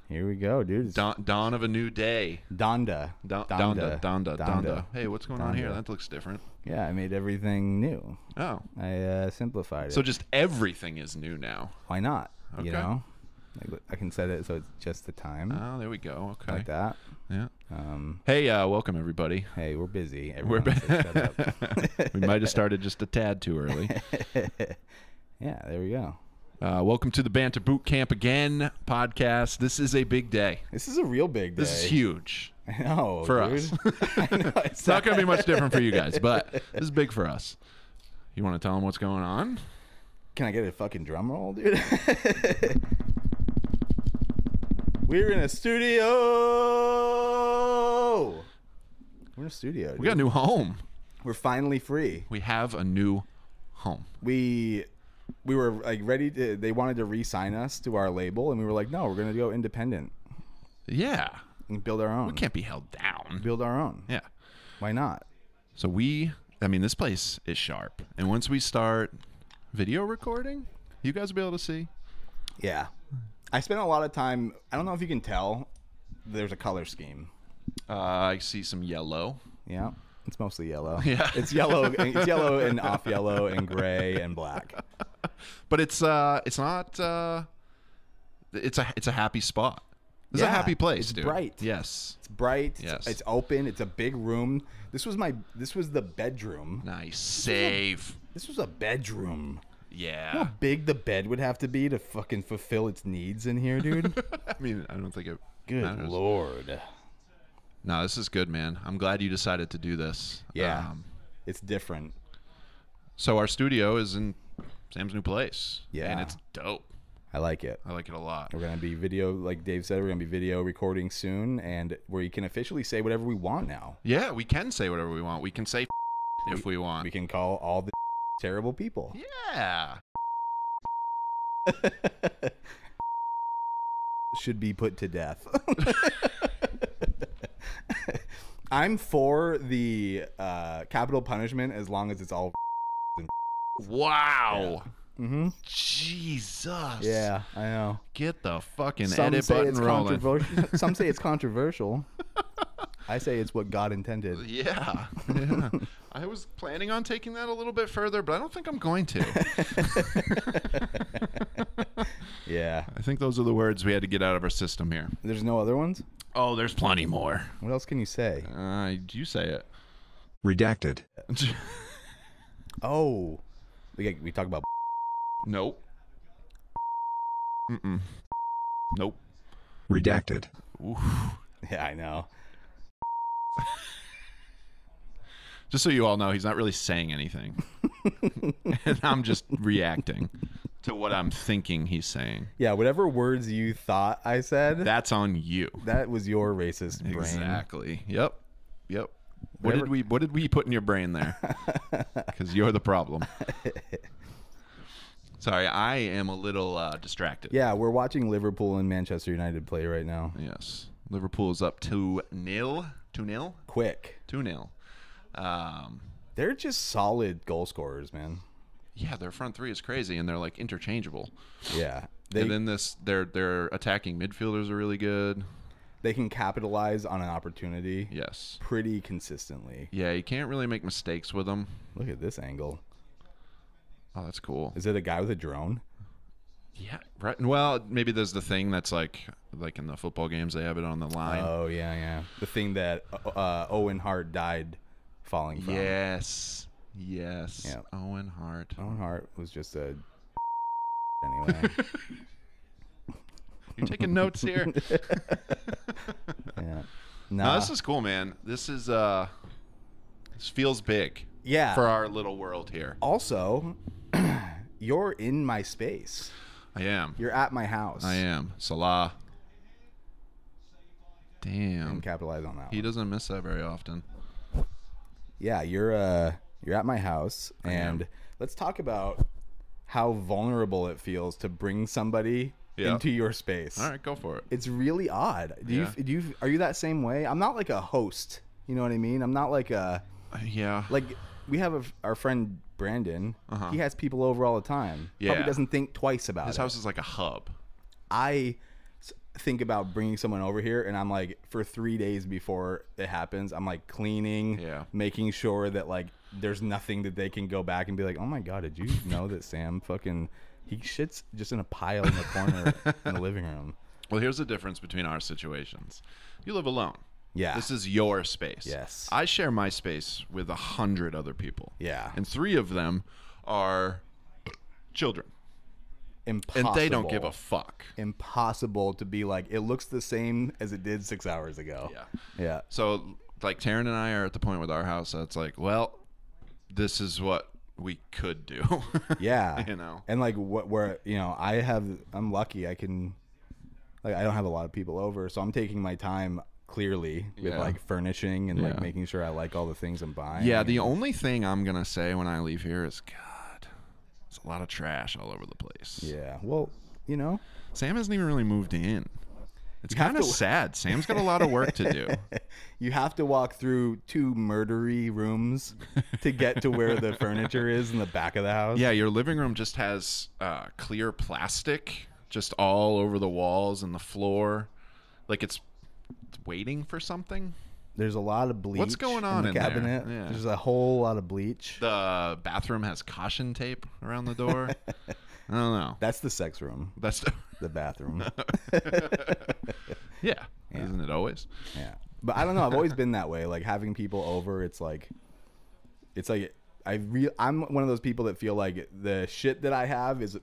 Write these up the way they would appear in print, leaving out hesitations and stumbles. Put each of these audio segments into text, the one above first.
Here we go, dude. Dawn of a new day. Donda. Donda. Hey, what's going on here? That looks different. Yeah, I made everything new. Oh. I simplified it. So just everything is new now. Why not? Okay. You know? I can set it so it's just the time. Oh, there we go. Okay. Like that. Yeah. Hey, welcome everybody. Hey, we're busy. We're Shut up. We might have started just a tad too early. Yeah, there we go. Welcome to the Banter Boot Camp Again podcast. This is a big day. This is a real big day. This is huge. I know. For dude. us. I know. It's not going to be much different for you guys, but this is big for us. You want to tell them what's going on? Can I get a fucking drum roll, dude? We're in a studio. We're in a studio. Dude. We got a new home. We're finally free. We have a new home. We were like ready to. They wanted to re-sign us to our label, and we were like, no, we're gonna go independent. Yeah. And build our own. We can't be held down. Build our own. Yeah. Why not? So this place is sharp. And once we start video recording, you guys will be able to see. Yeah. I spent a lot of time. I don't know if you can tell. There's a color scheme. I see some yellow. Yeah. It's mostly yellow. Yeah. It's yellow. It's yellow and off yellow and gray and black. But it's not. It's a happy spot. It's a happy place, it's dude. Bright. Yes. It's bright. Yes. It's open. It's a big room. This was the bedroom. Nice. Safe. This was a bedroom. Yeah. You know how big the bed would have to be to fucking fulfill its needs in here, dude? I mean, I don't think it Good matters. Lord. No, this is good, man. I'm glad you decided to do this. Yeah. It's different. So our studio is in Sam's new place. Yeah. And it's dope. I like it. I like it a lot. We're going to be video, like Dave said, we're going to be video recording soon, and where you can officially say whatever we want now. Yeah, we can say whatever we want. We can say if we want. We can call all the terrible people. Yeah. Should be put to death. I'm for the capital punishment as long as it's all. Wow. Yeah. Mm-hmm. Jesus. Yeah, I know. Get the fucking Some edit say button it's rolling. controversial. Some say it's controversial. I say it's what God intended. Yeah. Yeah. I was planning on taking that a little bit further, but I don't think I'm going to. Yeah. I think those are the words we had to get out of our system here. There's no other ones? Oh, there's plenty more. What else can you say? You say it. Redacted. Oh. We talk about Nope. Mm-mm. Nope. Redacted. Oof. Yeah, I know. Just so you all know, he's not really saying anything. And I'm just reacting to what I'm thinking he's saying. Yeah, whatever words you thought I said, That's on you. that was your racist brain. Exactly. Yep. What Whatever- did we put in your brain there? Because you're the problem. Sorry, I am a little distracted. Yeah, we're watching Liverpool and Manchester United play right now. Yes. Liverpool is up 2-0. 2-0? Quick. 2-0. They're just solid goal scorers, man. Yeah, their front three is crazy, and they're like interchangeable. Yeah. And then their attacking midfielders are really good. They can capitalize on an opportunity Yes. pretty consistently. Yeah, you can't really make mistakes with them. Look at this angle. Oh, that's cool. Is it a guy with a drone? Yeah, right. Well, maybe there's the thing that's like in the football games, they have it on the line. Oh, yeah. The thing that Owen Hart died falling from. Yes. Yeah. Owen Hart. Owen Hart was just a anyway. You taking notes here? Yeah. No, this is cool, man. This feels big. Yeah. For our little world here. Also, you're in my space. I am. You're at my house. I am. Salah. Damn. And capitalize on that. He doesn't miss that very often. Yeah, you're at my house, and let's talk about how vulnerable it feels to bring somebody into your space. All right, go for it. It's really odd. Are you that same way? I'm not like a host. You know what I mean? I'm not like a like we have our friend Brandon. He has people over all the time. Yeah. Probably doesn't think twice about His it. house is like a hub. think about bringing someone over here, and I'm like, for 3 days before it happens, I'm like cleaning, making sure that like there's nothing that they can go back and be like, oh my god, did you know that Sam fucking he shits just in a pile in the corner in the living room. Well, here's the difference between our situations. You live alone. Yeah. This is your space. Yes. I share my space with 100 other people. Yeah. And 3 of them are children. Impossible. And they don't give a fuck. Impossible to be like, it looks the same as it did 6 hours ago. Yeah. So, like, Taryn and I are at the point with our house that's like, well, this is what we could do. Yeah. You know? And, like, where, you know, I'm lucky. I can, like, I don't have a lot of people over, so I'm taking my time clearly with, like, furnishing and, like, making sure I like all the things I'm buying. Yeah, the only thing I'm going to say when I leave here is, God, there's a lot of trash all over the place. Yeah. Well, you know, Sam hasn't even really moved in. It's kind of sad. Sam's got a lot of work to do. You have to walk through 2 murdery rooms to get to where the furniture is in the back of the house. Yeah, your living room just has clear plastic just all over the walls and the floor. Like it's waiting for something. There's a lot of bleach. What's going on in the cabinet? there? Yeah. There's a whole lot of bleach. The bathroom has caution tape around the door. I don't know. That's the sex room. That's the bathroom. Yeah. Isn't it always? Yeah. But I don't know. I've always been that way. Like having people over, it's like I'm one of those people that feel like the shit that I have is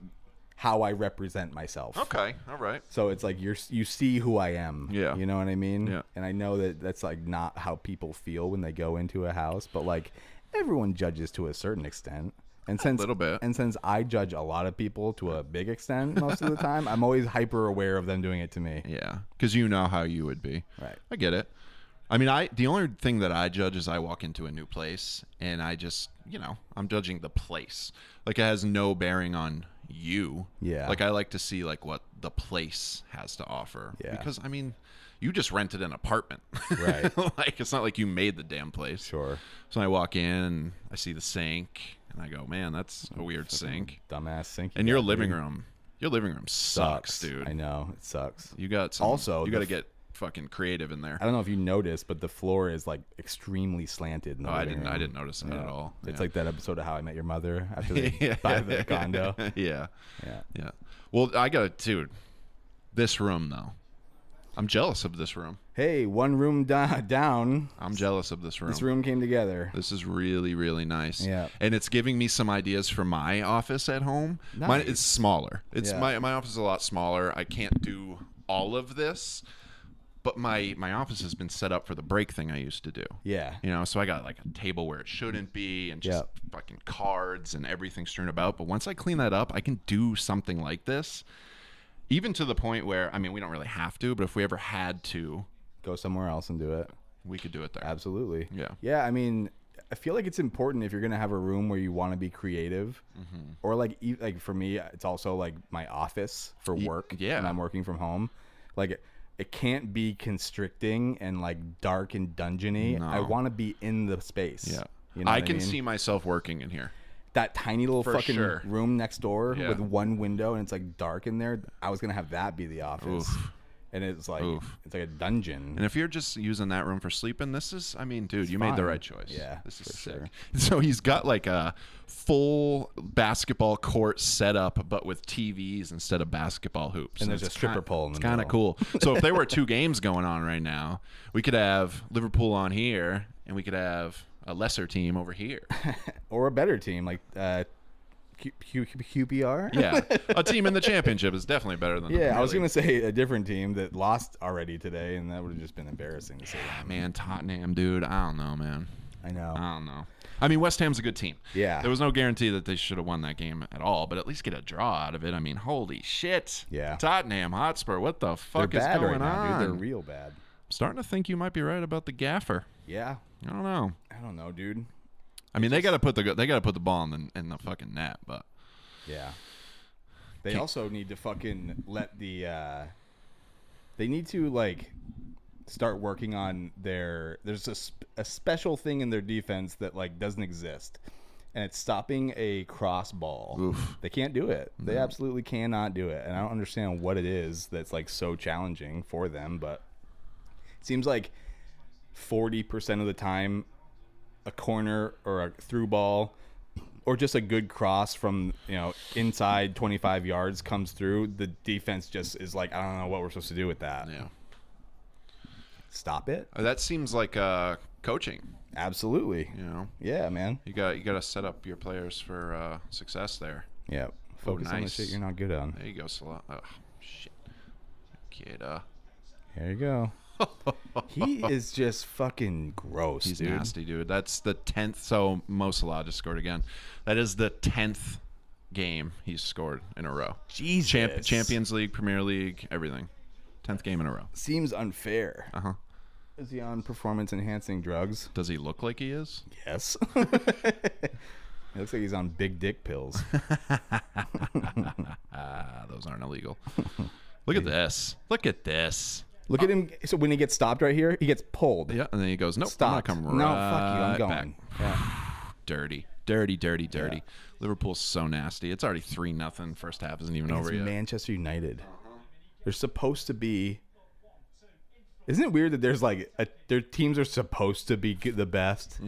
how I represent myself. Okay. All right. So it's like you see who I am. Yeah. You know what I mean? Yeah. And I know that that's like not how people feel when they go into a house, but like everyone judges to a certain extent. And since a little bit. And since I judge a lot of people to a big extent most of the time, I'm always hyper aware of them doing it to me. Yeah. Because you know how you would be. Right. I get it. I mean, the only thing that I judge is I walk into a new place and I just, you know, I'm judging the place. Like it has no bearing on you. Yeah. Like I like to see like what the place has to offer. Yeah. Because I mean, you just rented an apartment. Right. Like it's not like you made the damn place. Sure. So I walk in and I see the sink and I go, man, that's a weird sink. Dumbass sink. And your living room sucks, dude. I know, it sucks. You got some, also you got to get fucking creative in there. I don't know if you noticed, but the floor is like extremely slanted. In the I didn't notice that at all. It's like that episode of How I Met Your Mother after they buy the condo. Yeah. Well, I got dude. This room though, I'm jealous of this room. Hey, one room down. I'm jealous of this room. This room came together. This is really, really nice. Yeah. And it's giving me some ideas for my office at home. Nice. Mine is smaller. My office is a lot smaller. I can't do all of this. But my office has been set up for the break thing I used to do. Yeah. You know, so I got like a table where it shouldn't be and just fucking cards and everything strewn about. But once I clean that up, I can do something like this. Even to the point where, I mean, we don't really have to, but if we ever had to. Go somewhere else and do it. We could do it there. Absolutely. Yeah. Yeah, I mean, I feel like it's important if you're going to have a room where you want to be creative. Mm-hmm. Or like for me, it's also like my office for work. Yeah. When I'm working from home. Like it can't be constricting and like dark and dungeony. No. I want to be in the space. Yeah. You know I can see myself working in here. That tiny little fucking room next door with one window and it's like dark in there. I was going to have that be the office. Oof. And it's like it's like a dungeon. And if you're just using that room for sleeping, this is, I mean, dude, you made the right choice. Yeah, this is sick. Sure. So he's got like a full basketball court set up, but with TVs instead of basketball hoops. And there's a stripper pole in the middle. It's kind of cool. So if there were 2 games going on right now, we could have Liverpool on here, and we could have a lesser team over here, or a better team like QPR. Yeah, a team in the championship is definitely better than. Yeah, I was going to say a different team that lost already today, and that would have just been embarrassing to say. Man, Tottenham, dude. I don't know, man. I know. I don't know. I mean, West Ham's a good team. Yeah. There was no guarantee that they should have won that game at all, but at least get a draw out of it. I mean, holy shit. Yeah. Tottenham Hotspur, what the fuck is going right now, on? dude. They're real bad. I'm starting to think you might be right about the gaffer. Yeah. I don't know. Dude. I mean, they got to put the ball in the fucking net, but. Yeah. They also need to fucking let the they need to like start working on there's a special thing in their defense that like doesn't exist. and it's stopping a cross ball. Oof. They can't do it. They absolutely cannot do it. And I don't understand what it is that's like so challenging for them, but it seems like 40% of the time a corner or a through ball or just a good cross from, inside 25 yards comes through, the defense just is like, I don't know what we're supposed to do with that. Yeah. Stop it. That seems like coaching. Absolutely. Yeah, man. You got to set up your players for success there. Yeah. Focus on the shit you're not good on. There you go, Salah. Oh, shit. Kid. There you go. He is just fucking gross, He's dude. nasty, dude. That's the 10th. So Mo Salah just scored again. That is the 10th game he's scored in a row. Jesus. Champions League, Premier League, everything. 10th game in a row. Seems unfair. Uh-huh. Is he on performance-enhancing drugs? Does he look like he is? Yes. It looks like he's on big dick pills. Those aren't illegal. Look at this. Look at this. Look at him. So when he gets stopped right here, he gets pulled. Yeah, and then he goes, nope, Stopped. I'm not coming No, right fuck you. I'm going. back. Yeah. Dirty. Dirty. Yeah. Liverpool's so nasty. It's already 3-0. First half isn't even Against over yet. Manchester United. They're supposed to be. Isn't it weird that there's like their teams are supposed to be the best,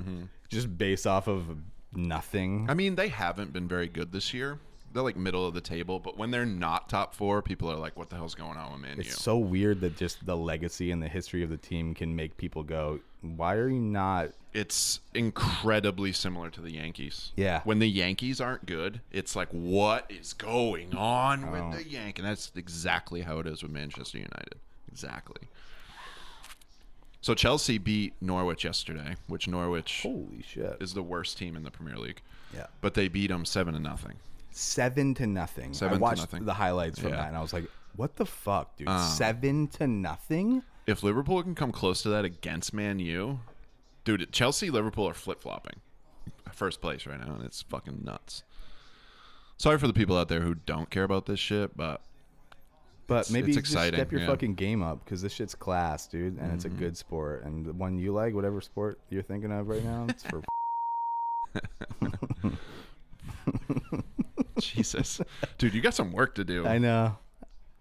just based off of nothing? I mean, they haven't been very good this year. They're like middle of the table, but when they're not top 4, people are like, what the hell's going on with Man U? It's so weird that just the legacy and the history of the team can make people go, why are you not? It's incredibly similar to the Yankees. Yeah. When the Yankees aren't good, it's like, what is going on with the Yankees? And that's exactly how it is with Manchester United. Exactly. So Chelsea beat Norwich yesterday, which Norwich Holy shit. is the worst team in the Premier League. Yeah. But they beat them 7-0. 7-0. I watched the highlights from that, and I was like, what the fuck, dude? 7-0? If Liverpool can come close to that against Man U, dude, Chelsea, Liverpool are flip-flopping. First place right now, and it's fucking nuts. Sorry for the people out there who don't care about this shit, but maybe it's just exciting. step your fucking game up, because this shit's class, dude, and it's a good sport. And the one you like, whatever sport you're thinking of right now, it's for... Jesus. Dude, you got some work to do. I know.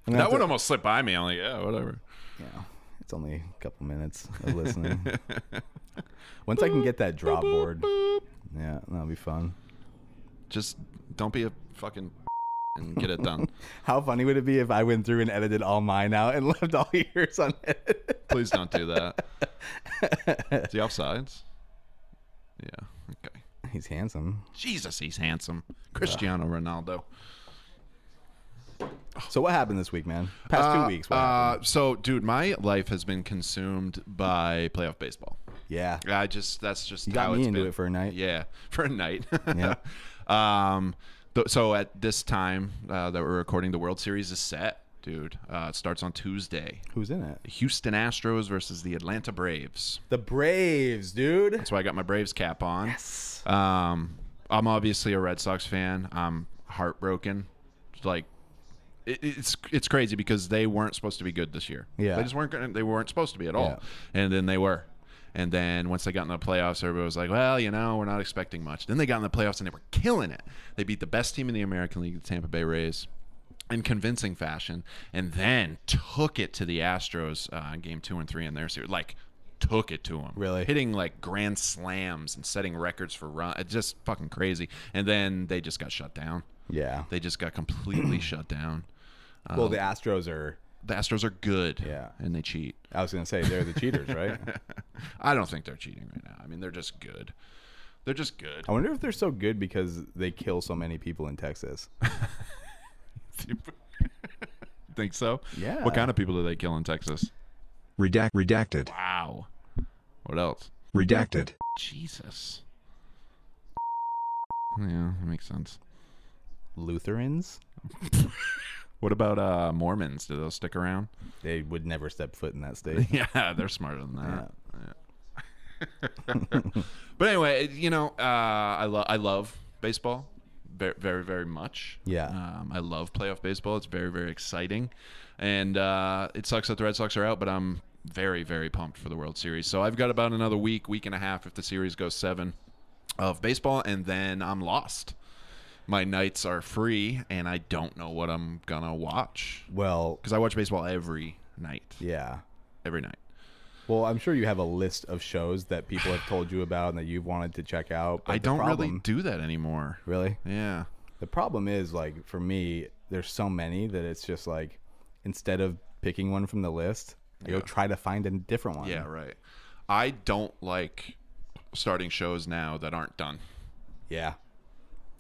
That one almost slipped by me. I'm like, yeah, whatever. Yeah, it's only a couple minutes of listening. Once I can get that drop board, yeah, that'll be fun. Just don't be a fucking and get it done. How funny would it be if I went through and edited all mine out and left all yours unedited? Please don't do that. Is he offsides? Yeah, okay. He's handsome. Jesus, he's handsome. Cristiano Ronaldo. So what happened this week, man? Past 2 weeks, what happened? So, dude, my life has been consumed by playoff baseball. Yeah. That's just You how got me it's into been. it for a night. Yeah, for a night. Yeah. So at this time that we're recording, the World Series is set, dude. It starts on Tuesday. Who's in it? The Houston Astros versus the Atlanta Braves. The Braves, dude. That's why I got my Braves cap on. Yes. I'm obviously a Red Sox fan. I'm heartbroken. Like, it's crazy because they weren't supposed to be good this year. Yeah. They just weren't. They weren't supposed to be at all. Yeah. And then they were. And then once they got in the playoffs, everybody was like, well, we're not expecting much. Then they got in the playoffs and they were killing it. They beat the best team in the American League, the Tampa Bay Rays, in convincing fashion, and then took it to the Astros in game 2 and 3 in their series. Like, took it to them. Really? Hitting, like, grand slams and setting records for runs. It's just fucking crazy. And then they just got shut down. Yeah. They just got completely shut down. Well, the Astros are... The Astros are good. Yeah. And they cheat. I was going to say, they're the cheaters, right? I don't think they're cheating right now. I mean, they're just good. They're just good. I wonder if they're so good because they kill so many people in Texas. Think so? Yeah. What kind of people do they kill in Texas? Redacted. Wow. What else? Redacted. Jesus. Yeah, that makes sense. Lutherans? What about Mormons? Do those stick around? They would never step foot in that state. Yeah, they're smarter than that. Yeah. But anyway, I love baseball very, very, very much. Yeah. I love playoff baseball. It's very, very exciting. And it sucks that the Red Sox are out, but I'm very, very pumped for the World Series. So I've got about another week and a half if the series goes 7. of baseball, and then I'm lost. My nights are free, and I don't know what I'm gonna watch. Well, because I watch baseball every night. Yeah, every night. Well, I'm sure you have a list of shows that people have told you about and that you've wanted to check out. I don't really do that anymore. Really? Yeah. The problem is, like, for me, there's so many that it's just like, instead of picking one from the list, I go try to find a different one. Yeah, right. I don't like starting shows now that aren't done. Yeah.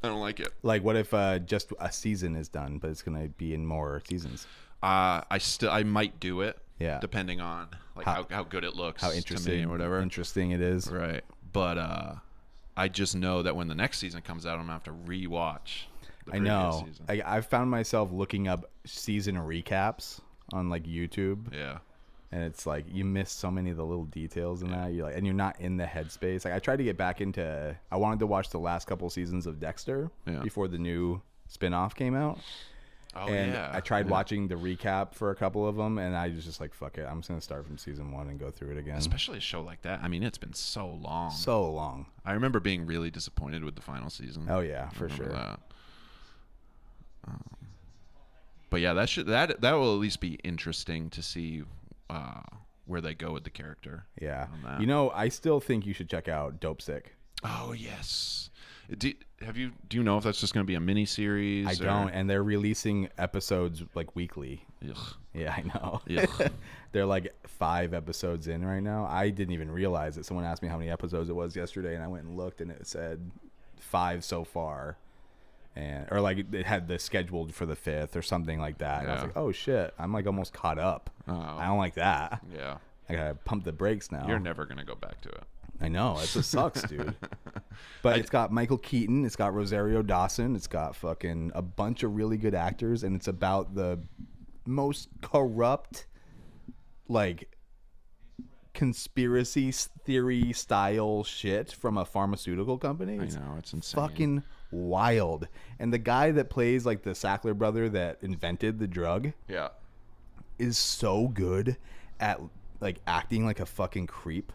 I don't like it. Like, what if just a season is done, but it's gonna be in more seasons? I might do it. Yeah. Depending on like how good it looks, how interesting to me or whatever. Interesting it is. Right. But I just know that when the next season comes out, I'm gonna have to rewatch the previous season. I've found myself looking up season recaps on like YouTube. Yeah. And it's like you miss so many of the little details in that. You're like, and you're not in the headspace. Like I tried to get back into. I wanted to watch the last couple seasons of Dexter before the new spinoff came out. Oh, and I tried watching the recap for a couple of them, and I was just like, "Fuck it, I'm just gonna start from season 1 and go through it again." Especially a show like that. I mean, it's been so long. So long. I remember being really disappointed with the final season. Oh yeah, for sure. That. But yeah, that will at least be interesting to see where they go with the character. Yeah, you know, I still think you should check out Dope Sick. Oh yes. Do you know if that's just going to be a mini series? I don't, and they're releasing episodes like weekly. Ugh. Yeah, I know. Ugh. They're like 5 episodes in right now. I didn't even realize it. Someone asked me how many episodes it was yesterday, and I went and looked, and it said 5 so far, or like it had the scheduled for the 5th or something like that. And I was like, oh shit, I'm like almost caught up. Oh. I don't like that. Yeah, I gotta pump the brakes now. You're never gonna go back to it. I know, it just sucks, dude. But it's got Michael Keaton, it's got Rosario Dawson, it's got fucking a bunch of really good actors, and it's about the most corrupt, like, conspiracy theory style shit from a pharmaceutical company. I know, it's insane. Fucking wild. And the guy that plays like the Sackler brother that invented the drug, is so good at like acting like a fucking creep.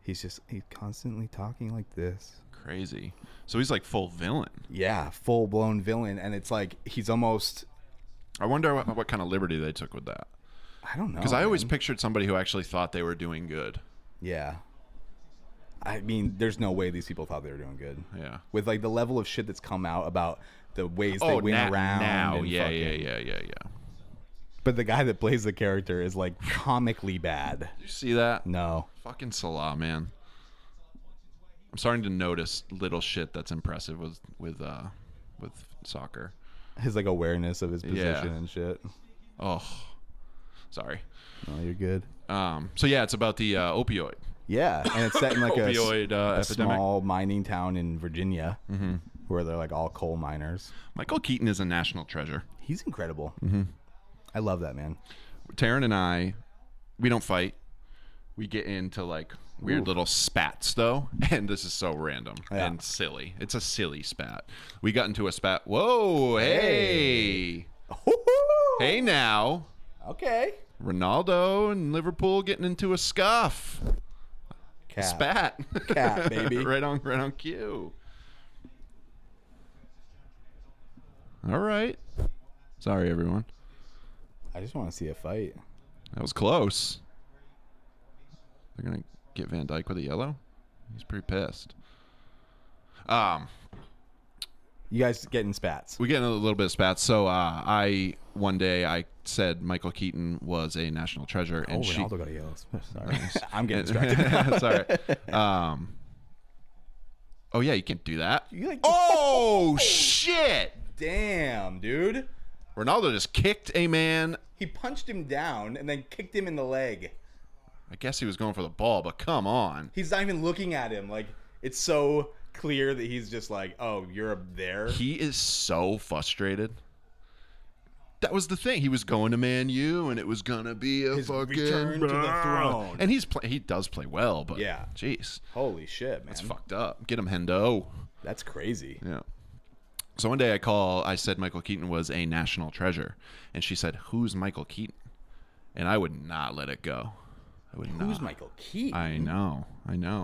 He's constantly talking like this. Crazy. So he's like full villain. Yeah, full blown villain, and it's like he's almost. I wonder what kind of liberty they took with that. I don't know. Because I always pictured somebody who actually thought they were doing good. Yeah. I mean, there's no way these people thought they were doing good. Yeah. With like the level of shit that's come out about the ways they went around. Now, and yeah. But the guy that plays the character is like comically bad. Did you see that? No. Fucking Salah, man. I'm starting to notice little shit that's impressive with soccer. His like awareness of his position and shit. Oh, sorry. No, you're good. So yeah, it's about the opioid. Yeah, and it's set in like a small mining town in Virginia, where they're like all coal miners. Michael Keaton is a national treasure. He's incredible. I love that man. Taryn and I, we don't fight. We get into like weird little spats though, and this is so random and silly. It's a silly spat. We got into a spat. Whoa, hey. Hey now. Okay. Ronaldo and Liverpool getting into a scuff. Cat. Spat. Cat, baby. right on cue. All right. Sorry, everyone. I just want to see a fight. That was close. They're going to get Van Dijk with a yellow? He's pretty pissed. You guys getting spats? We get a little bit of spats. So one day I said Michael Keaton was a national treasure, and Ronaldo got a yellow. Sorry, I'm getting distracted. Sorry. Oh yeah, you can't do that. Oh shit! Damn, dude. Ronaldo just kicked a man. He punched him down and then kicked him in the leg. I guess he was going for the ball, but come on. He's not even looking at him. Like, it's so clear that he's just like, oh, you're up there. He is so frustrated. That was the thing. He was going to Man U, and it was gonna be his fucking return to the throne. And he does play well, but yeah, jeez, holy shit, man, that's fucked up. Get him, Hendo. That's crazy. Yeah. So one day I said Michael Keaton was a national treasure, and she said, "Who's Michael Keaton?" And I would not let it go. Who's Michael Keaton? I know.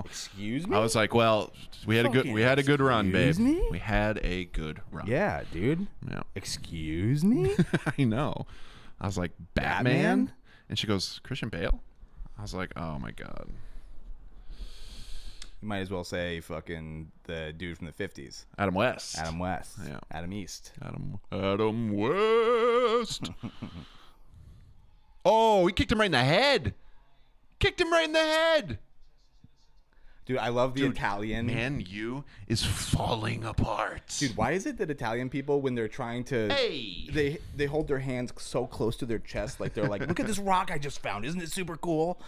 Excuse me? I was like, well, we had a good run, babe. Excuse me? We had a good run. Yeah, dude. Yeah. Excuse me? I know. I was like, Batman? And she goes, Christian Bale? I was like, oh my God. You might as well say fucking the dude from the 50s. Adam West. Yeah. Adam East. Adam West. Oh, he kicked him right in the head. Dude, I love the Italian. Man, you is falling apart. Dude, why is it that Italian people, when they're trying to... Hey! They hold their hands so close to their chest, like they're like, look at this rock I just found. Isn't it super cool?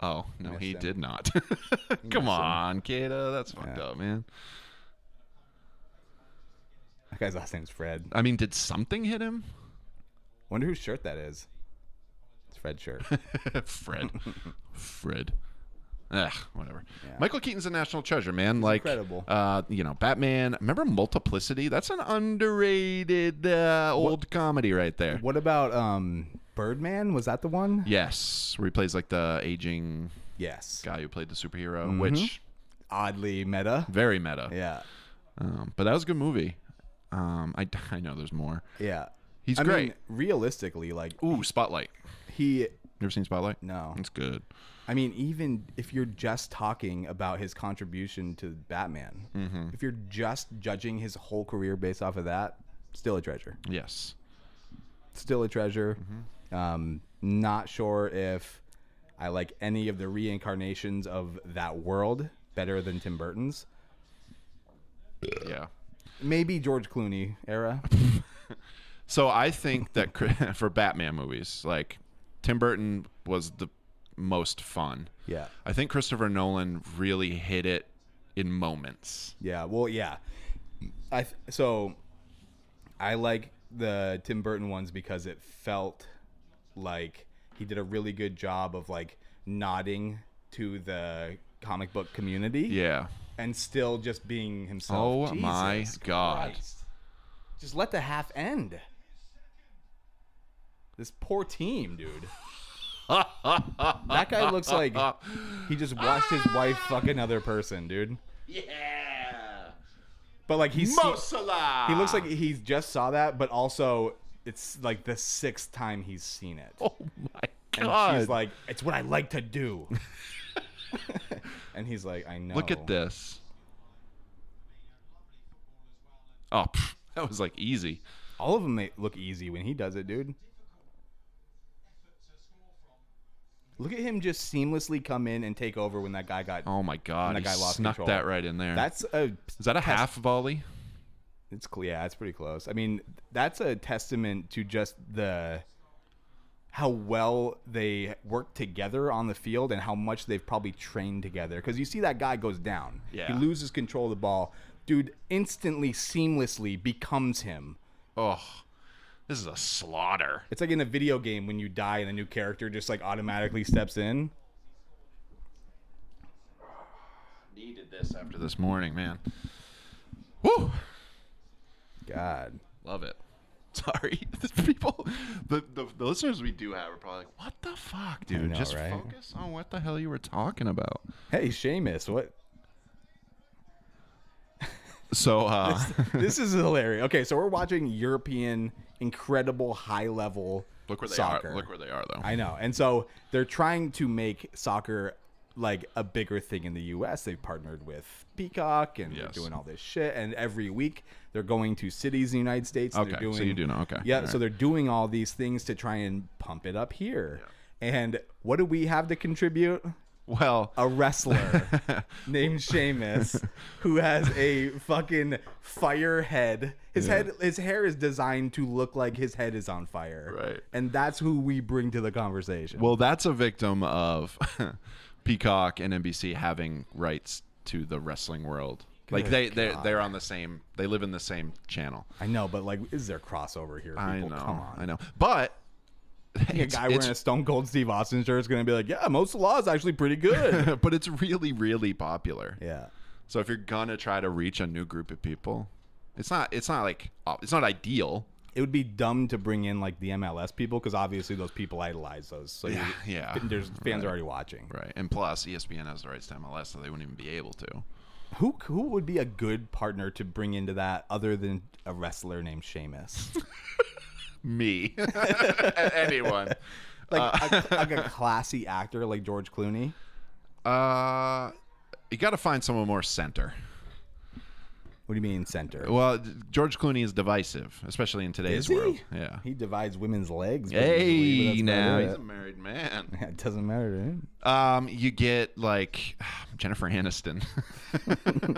Oh, no, he did not. Come on, Kato. That's fucked up, man. That guy's last name's Fred. I mean, did something hit him? Wonder whose shirt that is. It's Fred's shirt. Fred. Ugh, whatever. Yeah. Michael Keaton's a national treasure, man. Like, incredible. Batman. Remember Multiplicity? That's an underrated old comedy right there. What about Birdman? Was that the one? Yes, where he plays like the aging guy who played the superhero, which oddly meta. Very meta. Yeah. But that was a good movie. I know there's more. Yeah. He's great. I mean, realistically, like... Ooh, Spotlight. You ever seen Spotlight? No. It's good. I mean, even if you're just talking about his contribution to Batman, if you're just judging his whole career based off of that, still a treasure. Yes. Still a treasure. Not sure if I like any of the reincarnations of that world better than Tim Burton's. Yeah. Maybe George Clooney era. So I think that for Batman movies, like Tim Burton was the most fun. Yeah. I think Christopher Nolan really hit it in moments. Yeah. Well, yeah. So I like the Tim Burton ones because it felt like he did a really good job of like nodding to the comic book community. Yeah. And still just being himself. Oh Jesus my God. Christ. Just let the half end. This poor team, dude. That guy looks like he just watched his wife fuck another person, dude. Yeah. But like he looks like he just saw that, but also it's like the 6th time he's seen it. Oh my God. And she's like, it's what I like to do. And he's like, I know. Look at this. Oh, that was like easy. All of them look easy when he does it, dude. Look at him just seamlessly come in and take over when that guy got. Oh my God! That guy lost snuck control. that right in there. Is that a half volley? It's it's pretty close. I mean, that's a testament to just how well they work together on the field and how much they've probably trained together. Because you see that guy goes down. Yeah. He loses control of the ball. Dude instantly, seamlessly becomes him. Oh, this is a slaughter. It's like in a video game when you die and a new character just like automatically steps in. Needed this after this morning, man. Woo! God. Love it. Sorry. People, the listeners we do have are probably like, what the fuck, dude? know, Just right? focus on what the hell you were talking about. Hey, Seamus, what? So This is hilarious. Okay, so we're watching European incredible high level soccer. Look where they are though. I know. And so they're trying to make soccer like a bigger thing in the US. They've partnered with Peacock and they're doing all this shit, and every week they're going to cities in the United States. Okay, they're doing, so you do know. Okay. Yeah, all so right. they're doing all these things to try and pump it up here. Yeah. And what do we have to contribute? Well, a wrestler named Sheamus who has a fucking fire head. His hair is designed to look like his head is on fire. Right. And that's who we bring to the conversation. Well, that's a victim of Peacock and NBC having rights to the wrestling world. Like they're on the same. They live in the same channel. I know, but like, is there crossover here? People? I know. Come on. I know. But a guy wearing a Stone Cold Steve Austin shirt is going to be like, yeah, most of the law is actually pretty good. But it's really, really popular. Yeah. So if you're gonna try to reach a new group of people, it's not ideal. it would be dumb to bring in like the MLS people because obviously those people idolize those. So there's fans already watching. Right, and plus ESPN has the rights to MLS, so they wouldn't even be able to. Who would be a good partner to bring into that other than a wrestler named Sheamus? Me. Anyone. Like a classy actor like George Clooney? You got to find someone more center. What do you mean center? Well, George Clooney is divisive, especially in today's world. Yeah. He divides women's legs. Hey, now he's a married man. It doesn't matter to him. You get like Jennifer Aniston.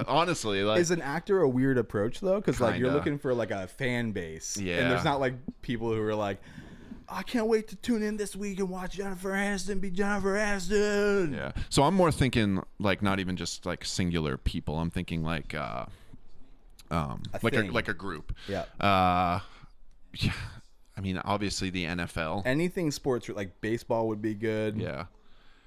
Honestly, like, is an actor a weird approach though? Because like you're looking for like a fan base. Yeah. And there's not like people who are like, I can't wait to tune in this week and watch Jennifer Aniston be Jennifer Aniston. Yeah. So I'm more thinking like not even just like singular people. I'm thinking like like a group. Yeah. Yeah. I mean, obviously the NFL. Anything sports like baseball would be good. Yeah.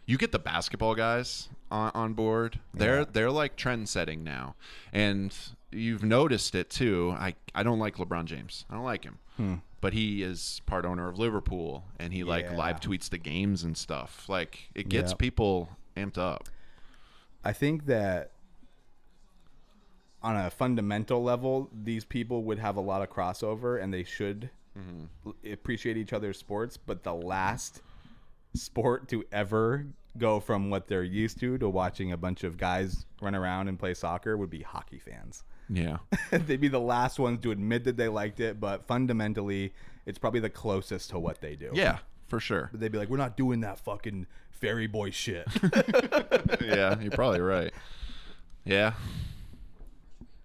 You get the basketball guys on board. They're like trend setting now, and you've noticed it too. I don't like LeBron James. I don't like him. But he is part owner of Liverpool, and he like live tweets the games and stuff. Like it gets people amped up. I think that on a fundamental level, these people would have a lot of crossover, and they should appreciate each other's sports. But the last sport to ever go from what they're used to watching a bunch of guys run around and play soccer would be hockey fans. Yeah. They'd be the last ones to admit that they liked it, but fundamentally, it's probably the closest to what they do. Yeah, for sure. But they'd be like, we're not doing that fucking fairy boy shit. Yeah, you're probably right. Yeah.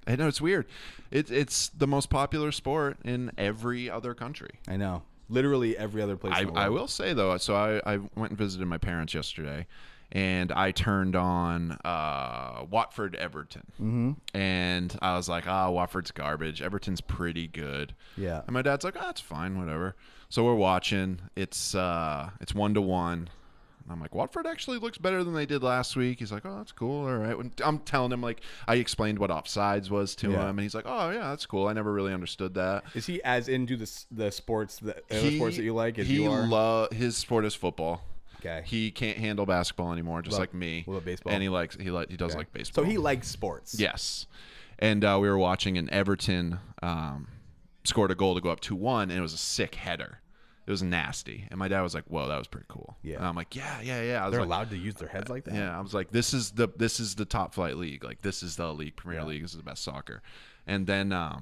I know, it's weird. It's the most popular sport in every other country. I know. Literally every other place in the world. I will say, though, so I went and visited my parents yesterday, and I turned on Watford Everton. And I was like, Watford's garbage. Everton's pretty good. Yeah. And my dad's like, it's fine, whatever. So we're watching. It's 1-1. I'm like, Watford actually looks better than they did last week. He's like, that's cool. All right. I'm telling him, like, I explained what offsides was to him, and he's like, oh, yeah, that's cool. I never really understood that. Is he as into the sports that you like as you are? His sport is football. Okay. He can't handle basketball anymore, just like me. What about baseball? And he does like baseball. So he likes sports. Yes. And we were watching, and Everton scored a goal to go up 2-1, and it was a sick header. It was nasty. And my dad was like, whoa, that was pretty cool. Yeah. And I'm like, yeah. I was They're like, allowed to use their heads like that? Yeah. I was like, this is the top flight league. Like, this is the league, Premier League. This is the best soccer. And then I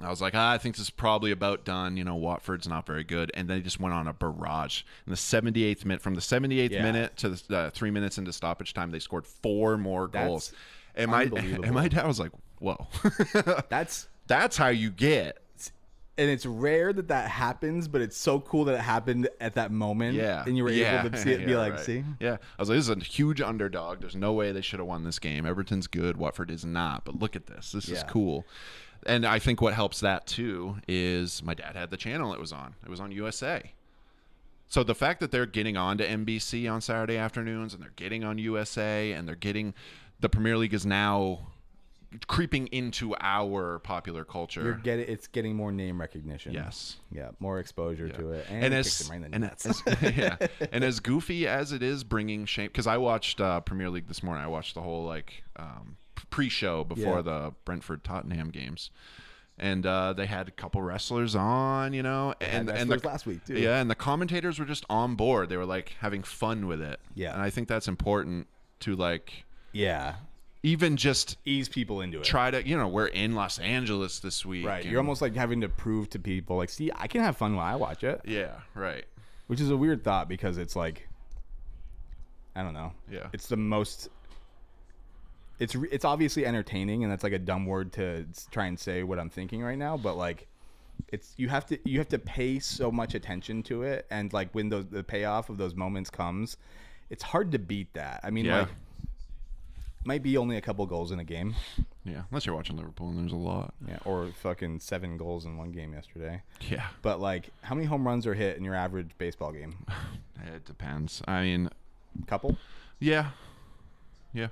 was like, I think this is probably about done. You know, Watford's not very good. And then he just went on a barrage. In the 78th minute, from the 78th minute to the 3 minutes into stoppage time, they scored 4 more goals. And my dad was like, whoa. That's how you get. And it's rare that happens, but it's so cool that it happened at that moment. Yeah. And you were able to see it and be like, see? Yeah. I was like, this is a huge underdog. There's no way they should have won this game. Everton's good. Watford is not. But look at this. This is cool. And I think what helps that, too, is my dad had the channel it was on. It was on USA. So the fact that they're getting on to NBC on Saturday afternoons and they're getting on USA and they're getting – the Premier League is now – creeping into our popular culture. It's getting more name recognition. Yes. Yeah, more exposure to it. And as goofy as it is bringing shame, because I watched Premier League this morning. I watched the whole pre-show before the Brentford Tottenham games. And they had a couple wrestlers on, and last week too. Yeah, and the commentators were just on board. They were like having fun with it. Yeah. And I think that's important to even just ease people into it. Try to, we're in Los Angeles this week. Right. You're almost like having to prove to people, like, see, I can have fun while I watch it. Yeah, right. Which is a weird thought because it's like, I don't know. Yeah. It's the most, it's obviously entertaining, and that's like a dumb word to try and say what I'm thinking right now, but like, you have to pay so much attention to it, and like when the payoff of those moments comes, it's hard to beat that. I mean, might be only a couple goals in a game. Yeah, unless you're watching Liverpool, and there's a lot. Yeah, or fucking 7 goals in one game yesterday. Yeah. But, like, how many home runs are hit in your average baseball game? It depends. I mean... Couple? Yeah. Yeah.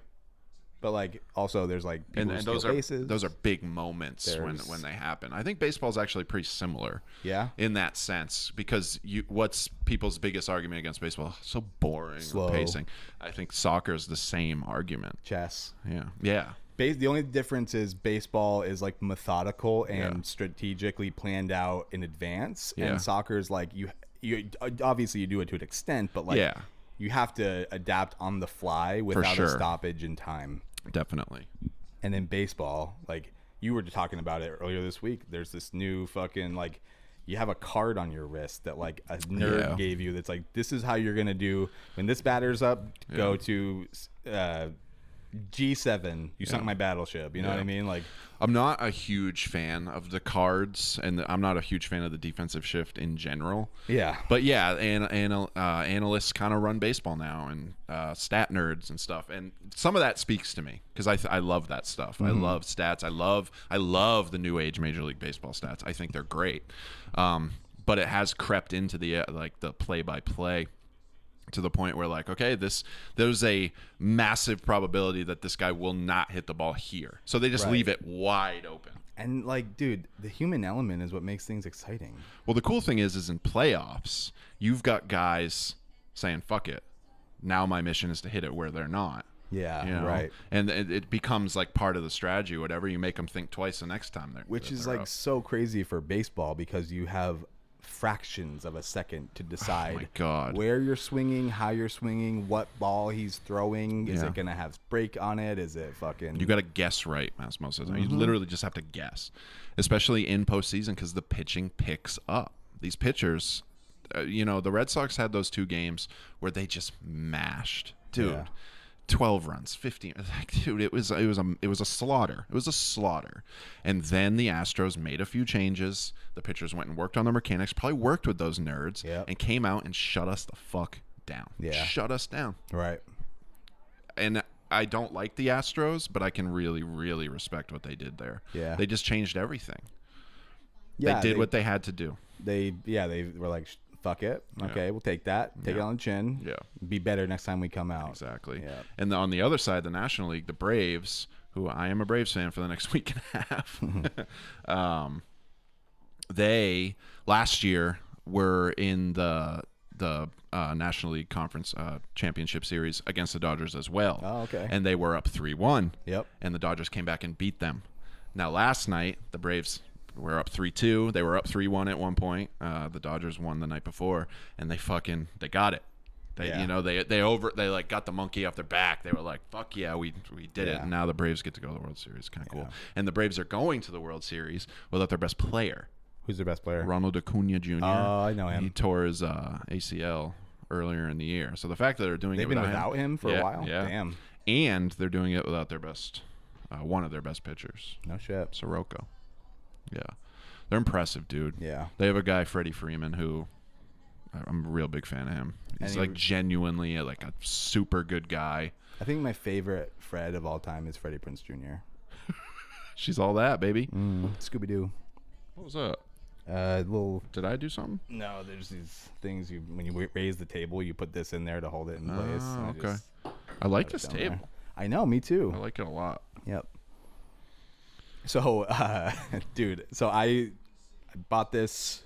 But like also there's like and those are big moments when they happen. I think baseball is actually pretty similar. Yeah. In that sense, because what's people's biggest argument against baseball? So boring, slow pacing. I think soccer is the same argument. Chess. Yeah. Yeah. The only difference is baseball is like methodical and strategically planned out in advance, and soccer is like you obviously you do it to an extent, but like you have to adapt on the fly without a stoppage in time. Definitely. And in baseball, like you were talking about it earlier this week, there's this new fucking like you have a card on your wrist that like a nerd gave you that's like, this is how you're gonna do when this batter's up. Go to G7, you sunk my battleship. You know what I mean? Like, I'm not a huge fan of the cards, and I'm not a huge fan of the defensive shift in general. Yeah. But yeah, analysts kind of run baseball now, and stat nerds and stuff, and some of that speaks to me because I love that stuff. I love stats. I love the new age Major League Baseball stats. I think they're great. But it has crept into the the play-by-play. To the point where like, okay, there's a massive probability that this guy will not hit the ball here. So they just leave it wide open. And like, dude, the human element is what makes things exciting. Well, the cool thing is in playoffs, you've got guys saying, fuck it. Now my mission is to hit it where they're not. Yeah, you know? right. And it becomes like part of the strategy, whatever. You make them think twice the next time Which is like so crazy for baseball because you have fractions of a second to decide where you're swinging, how you're swinging, what ball he's throwing. Is it gonna have break on it? Is it fucking? You got to guess right most of the time. You literally just have to guess, especially in postseason because the pitching picks up. These pitchers, the Red Sox had those 2 games where they just mashed, dude. Yeah. 12 runs, 15. Dude, it was a slaughter. It was a slaughter. And then the Astros made a few changes. The pitchers went and worked on their mechanics, probably worked with those nerds, and came out and shut us the fuck down. Yeah. Shut us down. Right. And I don't like the Astros, but I can really, really respect what they did there. Yeah. They just changed everything. Yeah, they did what they had to do. They were like, fuck it. Okay, we'll take that. Take it on the chin. Yeah. Be better next time we come out. Exactly. Yeah. And on the other side, the National League, the Braves, who I am a Braves fan for the next week and a half, they last year were in the National League Conference Championship Series against the Dodgers as well. Oh, okay. And they were up 3-1. Yep. And the Dodgers came back and beat them. Now, last night, the Braves were up 3-2. They were up 3-1 at one point. The Dodgers won the night before, and they got it. They like got the monkey off their back. They were like, "Fuck yeah, we did it." And now the Braves get to go to the World Series. Kind of cool. And the Braves are going to the World Series without their best player. Who's their best player? Ronald Acuna Jr. Oh, I know him. He tore his ACL earlier in the year. So the fact that they're doing They've it been without him for a while. Yeah. Damn. And they're doing it without their best, one of their best pitchers. No shit. Soroka. Yeah. They're impressive, dude. Yeah. They have a guy, Freddie Freeman, who I'm a real big fan of him. He's like genuinely like a super good guy. I think my favorite Fred of all time is Freddie Prinze Jr. She's all that, baby. Scooby-Doo. What was that? Did I do something? No, there's these things when you raise the table, you put this in there to hold it in place. Oh, okay. I like this table. There. I know, me too. I like it a lot. Yep. So, dude, I bought this,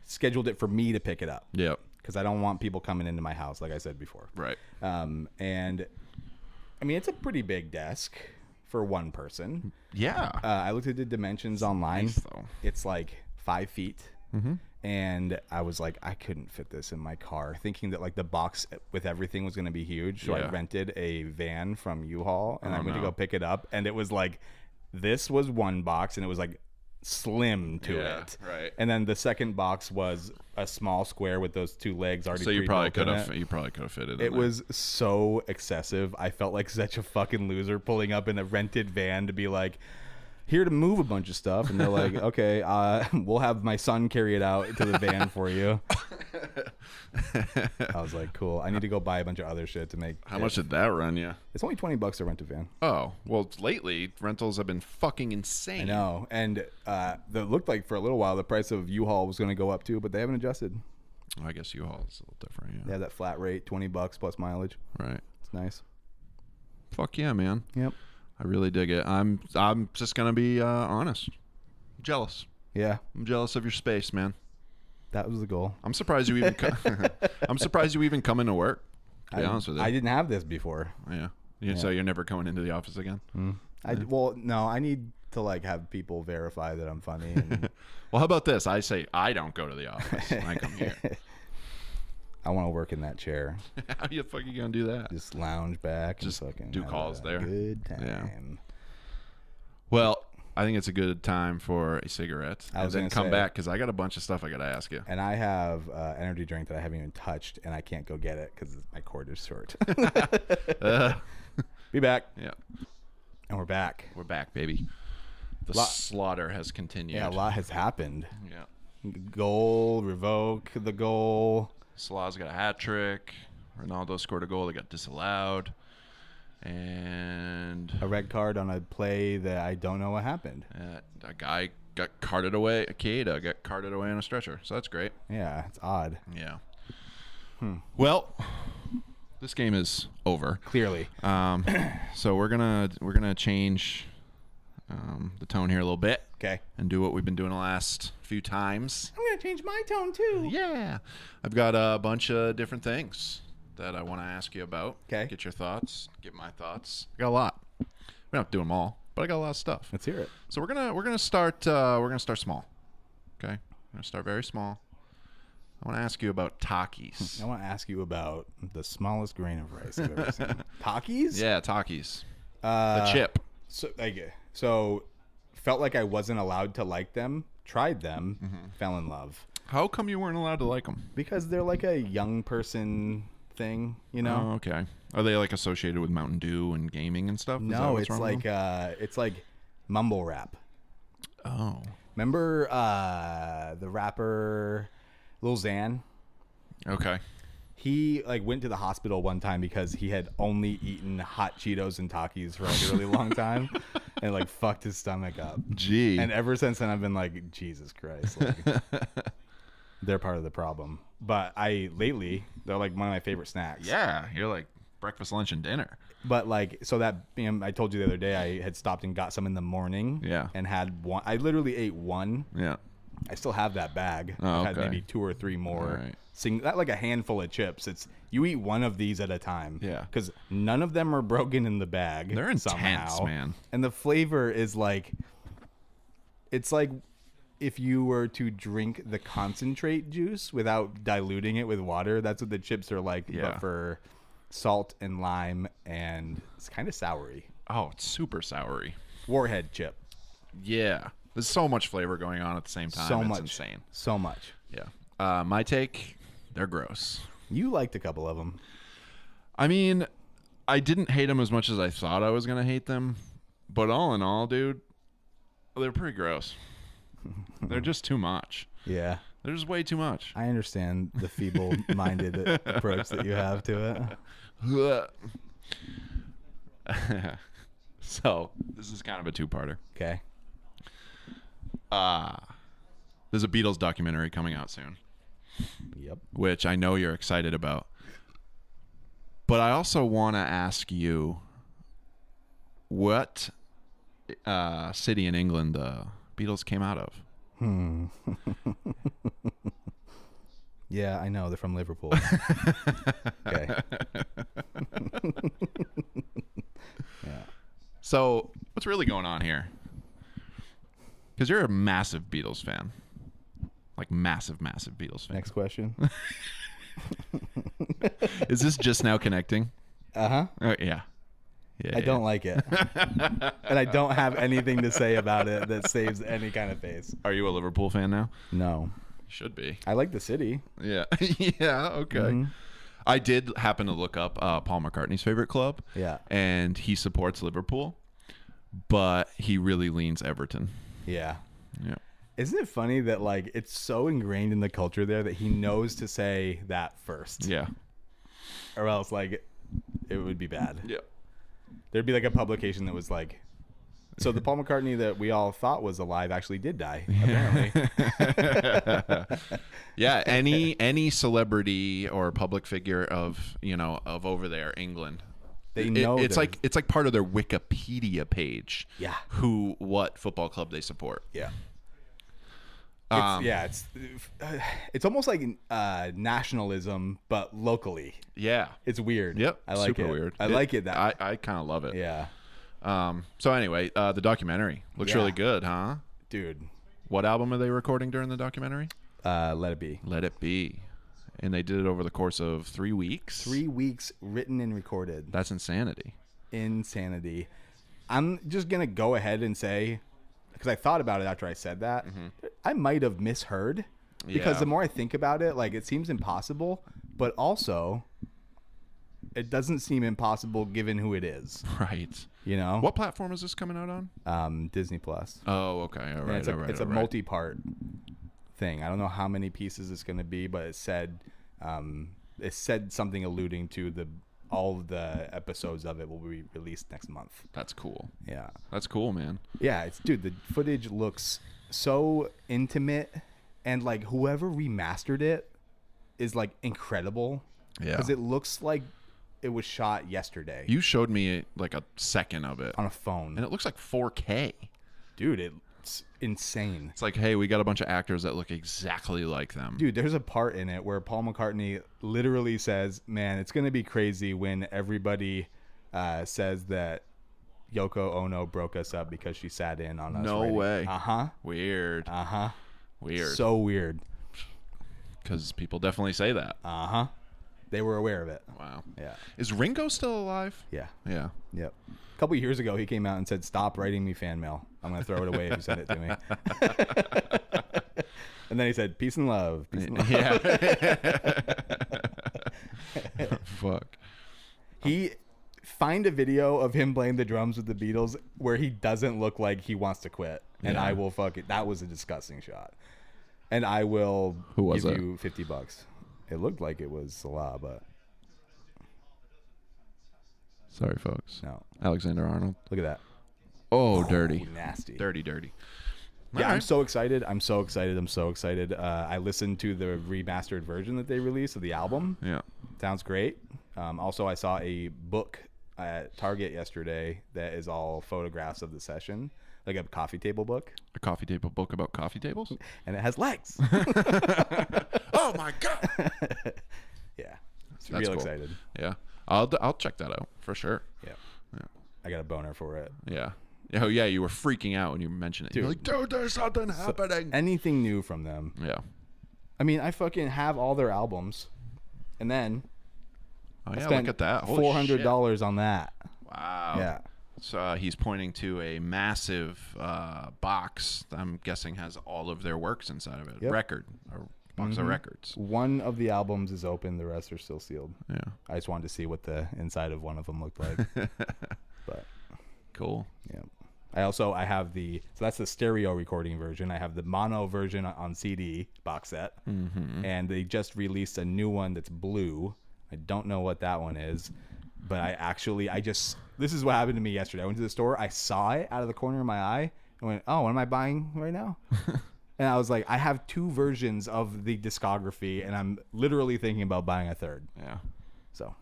scheduled it for me to pick it up. Yep. Because I don't want people coming into my house, like I said before. Right. And I mean, it's a pretty big desk for one person. Yeah. I looked at the dimensions online. Nice, though. It's like 5 feet. Mm-hmm. And I was like, I couldn't fit this in my car, thinking that like the box with everything was going to be huge. So I rented a van from U-Haul, and I went to go pick it up. And it was like, this was one box, and it was like slim to it. Right. And then the second box was a small square with those 2 legs already. So you probably could have fit it in it was so excessive. I felt like such a fucking loser pulling up in a rented van to be like, here to move a bunch of stuff, and they're like, okay, we'll have my son carry it out to the van for you. I was like, cool. I need to go buy a bunch of other shit to make. How much did that run you? It's only $20 to rent a van. Oh, well, lately rentals have been fucking insane. I know, and it looked like for a little while the price of U-Haul was going to go up too, but they haven't adjusted. I guess U-Haul is a little different. Yeah, that flat rate, $20 plus mileage. Right. It's nice. Fuck yeah, man. Yep. I really dig it. I'm just gonna be honest. I'm jealous. Yeah. I'm jealous of your space, man. That was the goal. I'm surprised you even. I'm surprised you even come into work. To be honest with you, I didn't have this before. Yeah. So you're never coming into the office again. Well, no. I need to like have people verify that I'm funny. And Well, how about this? I say I don't go to the office. I come here. I want to work in that chair. How the fuck you gonna do that? Just lounge back. Just and fucking do have calls a there. Good time. Yeah. Well, I think it's a good time for a cigarette. And then come back because I got a bunch of stuff I got to ask you. And I have energy drink that I haven't even touched, and I can't go get it because my cord is short. Be back. Yeah. And we're back. We're back, baby. The slaughter has continued. Yeah, a lot has happened. Yeah. Goal, revoke the goal. Salah's got a hat trick. Ronaldo scored a goal that got disallowed. And a red card on a play that I don't know what happened. A guy got carted away. Keita got carted away on a stretcher. So that's great. Yeah, it's odd. Yeah. Well, this game is over. Clearly. So we're gonna change the tone here a little bit. Okay. And do what we've been doing the last few times. I'm gonna change my tone too. Yeah. I've got a bunch of different things that I want to ask you about. Okay. Get your thoughts. Get my thoughts. I got a lot. We don't have to do them all, but I got a lot of stuff. Let's hear it. So we're gonna start small. Okay. We're gonna start very small. I want to ask you about Takis. I want to ask you about the smallest grain of rice I've ever seen. Takis? Yeah, Takis. The chip. So felt like I wasn't allowed to like them. Tried them. Fell in love. How come you weren't allowed to like them? Because they're like a young person thing, you know? Oh, okay. Are they like associated with Mountain Dew and gaming and stuff? No, it's like mumble rap. Oh. Remember the rapper Lil Xan? Okay. He like went to the hospital one time because he had only eaten hot Cheetos and Takis for like a really long time and like fucked his stomach up. Gee. And ever since then I've been like, Jesus Christ. Like, they're part of the problem. But lately they're like one of my favorite snacks. Yeah, you're like breakfast, lunch, and dinner. But like, so that I told you the other day I had stopped and got some in the morning. Yeah. And had one. I literally ate one. Yeah. I still have that bag. Oh, I've had okay. maybe 2 or 3 more. Right. Not like a handful of chips. It's you eat one of these at a time. Yeah. Because none of them are broken in the bag. They're intense, somehow. man. And the flavor is like, it's like if you were to drink the concentrate juice without diluting it with water. That's what the chips are like, Yeah. but for salt and lime, and it's kind of soury. Oh, it's super soury. Warhead chip. Yeah. There's so much flavor going on at the same time. So it's much. insane. So much. Yeah. My take, they're gross. You liked a couple of them. I mean, I didn't hate them as much as I thought I was going to hate them. But all in all, dude, they're pretty gross. They're just too much. Yeah. They're just way too much. I understand the feeble-minded approach that you have to it. So, this is kind of a two-parter. Okay. There's a Beatles documentary coming out soon. Yep. Which I know you're excited about. But I also want to ask you what city in England the Beatles came out of. Yeah, I know. They're from Liverpool. Okay. Yeah. So, what's really going on here? Because you're a massive Beatles fan. Like, massive Beatles fan. Next question. Is this just now connecting? Uh-huh. Yeah. I don't like it. And I don't have anything to say about it that saves any kind of face. Are you a Liverpool fan now? No. Should be. I like the city. Yeah. Yeah, okay. Mm-hmm. I did happen to look up Paul McCartney's favorite club. Yeah. And he supports Liverpool, but he really leans Everton. Yeah. Yeah. Isn't it funny that like it's so ingrained in the culture there that he knows to say that first? Yeah. Or else like it would be bad. Yeah. There'd be like a publication that was like, so the Paul McCartney that we all thought was alive actually did die, apparently. Yeah, any celebrity or public figure of over there, England, They know it's like part of their Wikipedia page. Yeah. What football club they support. Yeah. It's almost like nationalism, but locally. Yeah. It's weird. Yep. I like Super it. weird. I like it. I kind of love it. Yeah. So anyway, the documentary looks really good, huh? Dude. What album are they recording during the documentary? Let It Be. Let It Be. And they did it over the course of 3 weeks. 3 weeks written and recorded. That's insanity. Insanity. I'm just going to go ahead and say, because I thought about it after I said that, I might have misheard. Because the more I think about it, like, it seems impossible, but also it doesn't seem impossible given who it is. Right. You know? What platform is this coming out on? Disney Plus. Oh, okay. All right. It's a multi-part thing. I don't know how many pieces it's going to be, but it said something alluding to all of the episodes of it will be released next month. That's cool. Yeah. That's cool, man. Yeah, dude, the footage looks so intimate, and like whoever remastered it is like incredible. Yeah. Because it looks like it was shot yesterday. You showed me like a second of it on a phone, and it looks like 4K. Dude, it's insane. It's like, hey, we got a bunch of actors that look exactly like them. Dude, there's a part in it where Paul McCartney literally says, man, it's going to be crazy when everybody says that Yoko Ono broke us up because she sat in on us. No way. Weird. Weird. So weird. Because people definitely say that. They were aware of it. Wow. Yeah. Is Ringo still alive? Yeah. Yeah. Yep. A couple of years ago, he came out and said, "Stop writing me fan mail. I'm going to throw it away if you send it to me." And then he said, "Peace and love." Peace and love. Yeah. Fuck. Find a video of him playing the drums with the Beatles where he doesn't look like he wants to quit, and I will fuck it. That was a disgusting shot, and I will give you $50. It looked like it was Salah, but sorry, folks. No, Alexander Arnold. Look at that. Oh, dirty, nasty, dirty. Yeah, right. I'm so excited. I listened to the remastered version that they released of the album. Yeah, sounds great. Also, I saw a book at Target yesterday that is all photographs of the session, like a coffee table book. A coffee table book about coffee tables? And it has legs. Oh my god. Yeah. That's real cool. Excited. Yeah. I'll check that out for sure. Yeah. I got a boner for it. Yeah. Oh yeah, you were freaking out when you mentioned it. Dude, you're like, dude, there's something happening. Anything new from them. Yeah. I mean, I fucking have all their albums. And then look at that. $400 on that. Wow. Yeah. So he's pointing to a massive box that I'm guessing has all of their works inside of it. Yep. Box of records. One of the albums is open. The rest are still sealed. Yeah. I just wanted to see what the inside of one of them looked like. But cool. Yeah. I have so that's the stereo recording version. I have the mono version on CD box set. And they just released a new one that's blue. I don't know what that one is, but this is what happened to me yesterday. I went to the store, I saw it out of the corner of my eye, and went, "Oh, what am I buying right now?" And I was like, I have 2 versions of the discography, and I'm literally thinking about buying a third. Yeah. So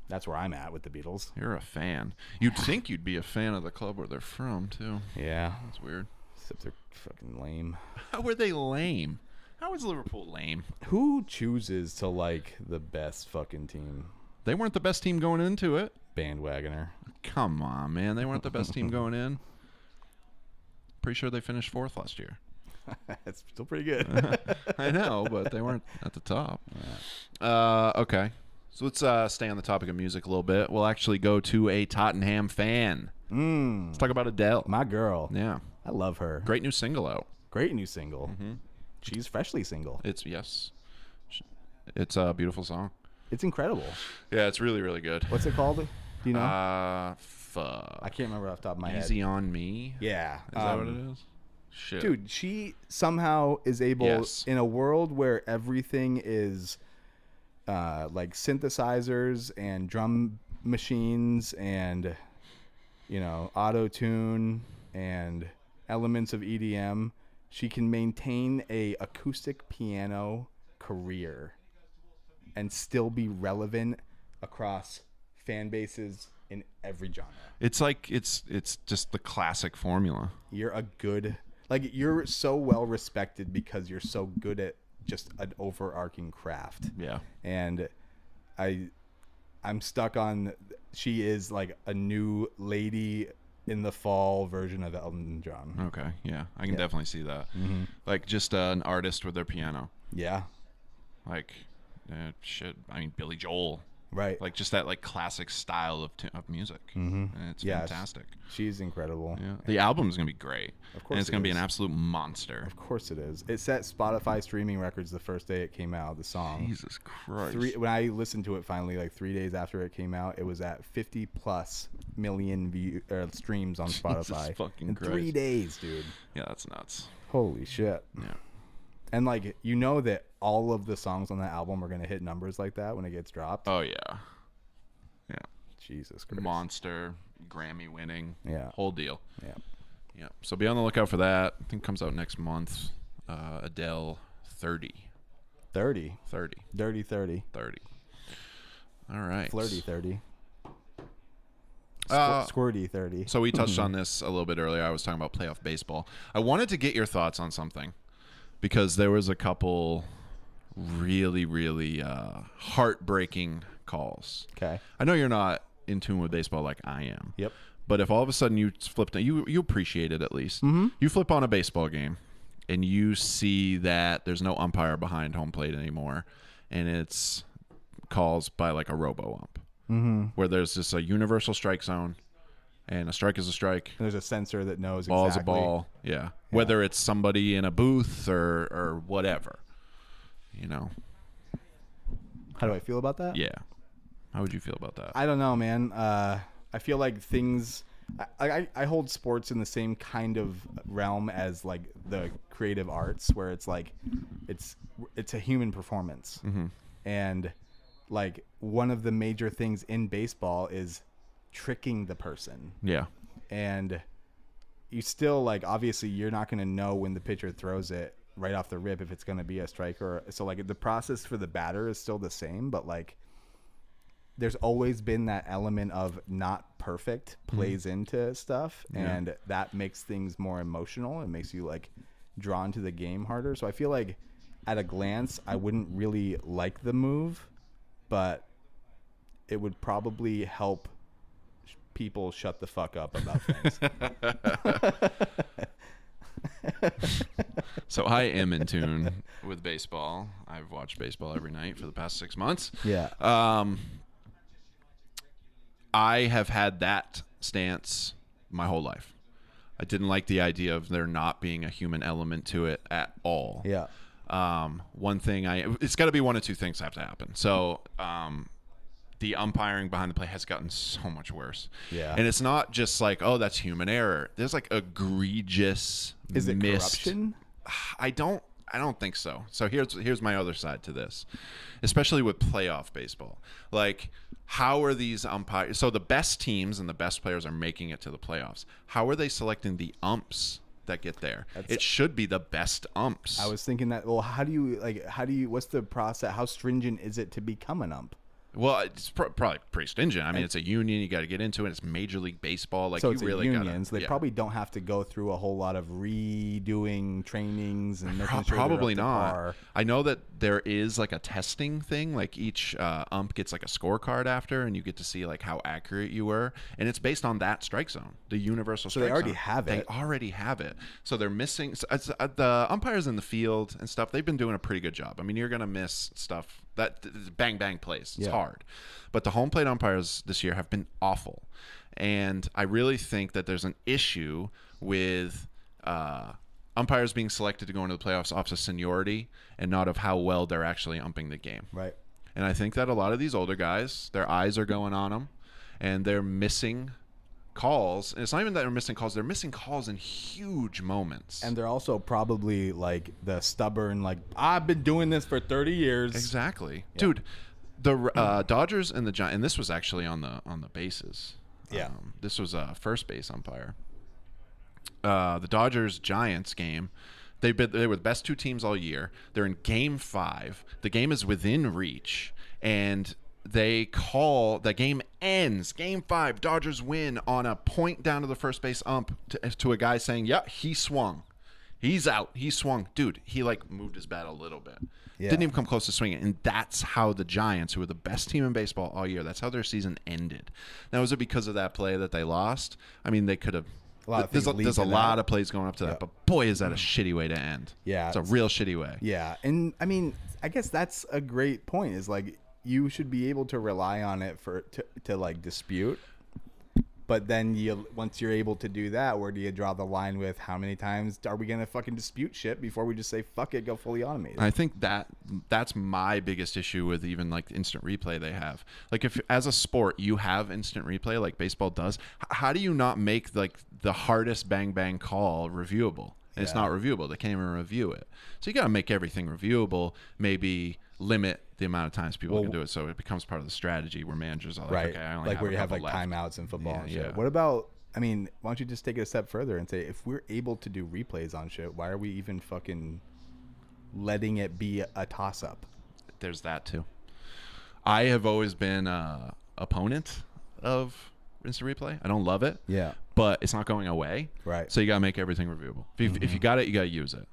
that's where I'm at with the Beatles. You're a fan. You'd think you'd be a fan of the club where they're from, too. Yeah. That's weird. Except they're fucking lame. How were they lame? How is Liverpool lame? Who chooses to like the best fucking team? They weren't the best team going into it. Bandwagoner. Come on, man. They weren't the best team going in. Pretty sure they finished 4th last year. That's still pretty good. I know, but they weren't at the top. Yeah. Okay. So let's stay on the topic of music a little bit. We'll actually go to a Tottenham fan. Let's talk about Adele. My girl. Yeah. I love her. Great new single out. Great new single. She's freshly single. It's a beautiful song. It's incredible. Yeah, it's really, really good. What's it called? Do you know? I can't remember off the top of my head. Easy on Me. Yeah. Is that what it is? Shit. Dude, she somehow is able, in a world where everything is like synthesizers and drum machines and, auto-tune and elements of EDM, she can maintain a acoustic piano career and still be relevant across fan bases in every genre. It's like it's just the classic formula. You're so well respected because you're so good at just an overarching craft. Yeah. And I'm stuck on, she is like a new Lady in the Fall version of Elton John. Okay, yeah. I can definitely see that. Mm-hmm. Like just an artist with their piano. Yeah. Like Billy Joel. Right. Like just that like classic style of music. Mm-hmm. And it's fantastic. She's incredible. Yeah. The album is going to be great. Of course. And it's going to be an absolute monster. Of course it is. It set Spotify streaming records the first day it came out, the song. Jesus Christ. When I listened to it finally, like 3 days after it came out, it was at 50+ million streams on Spotify. Jesus fucking in Christ. 3 days, dude. Yeah, that's nuts. Holy shit. Yeah. And like, you know that all of the songs on that album are going to hit numbers like that when it gets dropped. Oh, yeah. Yeah. Jesus Christ. Monster, Grammy winning. Yeah. Whole deal. Yeah. Yeah. So be on the lookout for that. I think it comes out next month. Adele, 30. 30. 30. Dirty 30. 30. All right. Flirty 30. Squirty 30. So we touched on this a little bit earlier. I was talking about playoff baseball. I wanted to get your thoughts on something because there was a couple really, really heartbreaking calls. Okay. I know you're not in tune with baseball like I am. Yep. But if all of a sudden you flipped, you appreciate it at least. Mm-hmm. You flip on a baseball game and you see that there's no umpire behind home plate anymore, and it's calls by like a robo ump, where there's just a universal strike zone, and a strike is a strike. And there's a sensor that knows Ball's exactly. a ball. Yeah. Whether it's somebody in a booth or whatever, you know. How do I feel about that? Yeah. How would you feel about that? I don't know, man. I feel like things. I hold sports in the same kind of realm as like the creative arts, where it's like it's a human performance, and like one of the major things in baseball is tricking the person. Yeah. And you still, like, obviously you're not going to know when the pitcher throws it right off the rip if it's going to be a strike or so. Like the process for the batter is still the same, but like there's always been that element of not perfect plays into stuff, and that makes things more emotional. It makes you like drawn to the game harder. So I feel like at a glance I wouldn't really like the move, but it would probably help people shut the fuck up about things. So I am in tune with baseball. I've watched baseball every night for the past 6 months. Yeah. I have had that stance my whole life. I didn't like the idea of there not being a human element to it at all. Yeah. One thing it's got to be one of two things have to happen. So, the umpiring behind the plate has gotten so much worse. Yeah. And it's not just like, oh, that's human error. There's like egregious Is it corruption? I don't think so. So here's my other side to this, especially with playoff baseball. Like, how are these umpires? So the best teams and the best players are making it to the playoffs. How are they selecting the umps that get there? It should be the best umps. I was thinking that. Well, how do you? What's the process? How stringent is it to become an ump? Well, it's probably pretty stringent. I mean, it's a union. You got to get into it. It's Major League Baseball. Like, so you it's really a union. So they probably don't have to go through a whole lot of redoing trainings and making sure probably they're up to not. par. I know that there is like a testing thing. Like each ump gets like a scorecard after, and you get to see like how accurate you were, and it's based on that strike zone, the universal strike zone. So they already have it. They already have it. So they're missing the umpires in the field and stuff. They've been doing a pretty good job. I mean, you're gonna miss stuff. That bang bang plays. It's hard. But the home plate umpires this year have been awful. And I really think that there's an issue with umpires being selected to go into the playoffs off of seniority and not of how well they're actually umping the game. Right. And I think that a lot of these older guys, their eyes are going on them, and they're missing calls. And it's not even that they're missing calls in huge moments. And they're also probably like the stubborn, like, I've been doing this for 30 years. Exactly. Yeah. Dude, the Dodgers and the Giants, and this was actually on the bases. Yeah. This was a first base umpire. The Dodgers Giants game, they were the best two teams all year. They're in Game 5. The game is within reach, and they call the game ends. Game 5, Dodgers win on a point down to the first base ump to a guy saying, "Yeah, he swung. He's out. He swung." Dude, he like moved his bat a little bit. Yeah. Didn't even come close to swinging. And that's how the Giants, who were the best team in baseball all year, that's how their season ended. Now, was it because of that play that they lost? I mean, they could have. There's a lot of plays going up to that. But boy, is that a shitty way to end. Yeah. It's a real shitty way. Yeah. And I mean, I guess that's a great point, is like you should be able to rely on it to like dispute. But then once you're able to do that, where do you draw the line with how many times are we going to fucking dispute shit before we just say, fuck it, go fully automated? I think that's my biggest issue with even like instant replay they have. Like if as a sport you have instant replay like baseball does, how do you not make like the hardest bang bang call reviewable? And it's not reviewable. They can't even review it. So you got to make everything reviewable, maybe limit the amount of times people can do it, so it becomes part of the strategy where managers are like, okay, I only have where you have like left. timeouts in football and shit. What about, I mean, why don't you just take it a step further and say, if we're able to do replays on shit, why are we even fucking letting it be a toss-up? There's that too. I have always been a opponent of instant replay. I don't love it. Yeah. But it's not going away. Right. So you got to make everything reviewable. If you got it, you got to use it.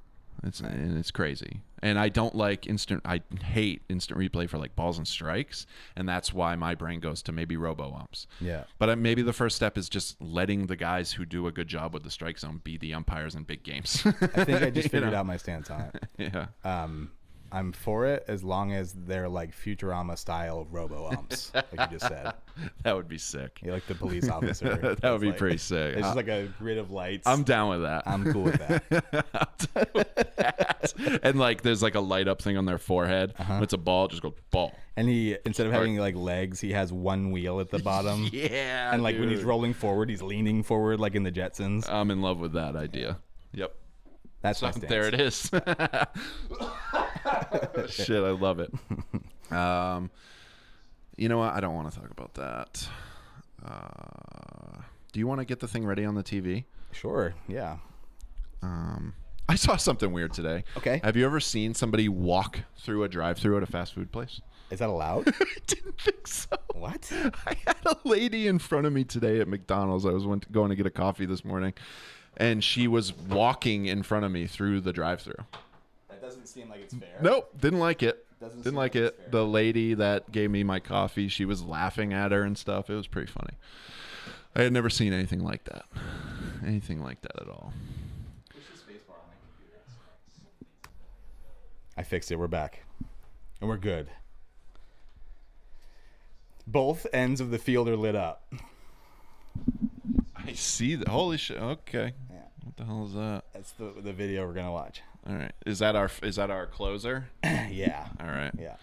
It's crazy. And I don't like I hate instant replay for like balls and strikes, and that's why my brain goes to maybe robo-umps. Yeah. But maybe the first step is just letting the guys who do a good job with the strike zone be the umpires in big games. I think I just figured out my stance on it. Yeah. I'm for it as long as they're like Futurama style robo-umps, like you just said. That would be sick. You're like the police officer. That would be like, pretty sick. It's just like a grid of lights. I'm down with that. I'm cool with that. I'm down with that. And like there's like a light up thing on their forehead. When it's a ball, it just goes ball. And he, instead of having like legs, he has one wheel at the bottom. Yeah. And like when he's rolling forward, he's leaning forward like in the Jetsons. I'm in love with that idea. Yep. That's my stance. There it is. Shit, I love it. You know what? I don't want to talk about that. Do you want to get the thing ready on the TV? Sure. Yeah. I saw something weird today. Okay. Have you ever seen somebody walk through a drive-thru at a fast food place? Is that allowed? I didn't think so. What? I had a lady in front of me today at McDonald's. I was going to get a coffee this morning, and she was walking in front of me through the drive-thru. That doesn't seem like it's fair. Nope, didn't like it. Didn't like it. Fair. The lady that gave me my coffee, she was laughing at her and stuff. It was pretty funny. I had never seen anything like that. Anything like that at all. I fixed it. We're back. And we're good. Both ends of the field are lit up. I see that. Holy shit. Okay. Yeah. What the hell is that? That's the video we're going to watch. All right. Is that our closer? Yeah. All right. Yeah.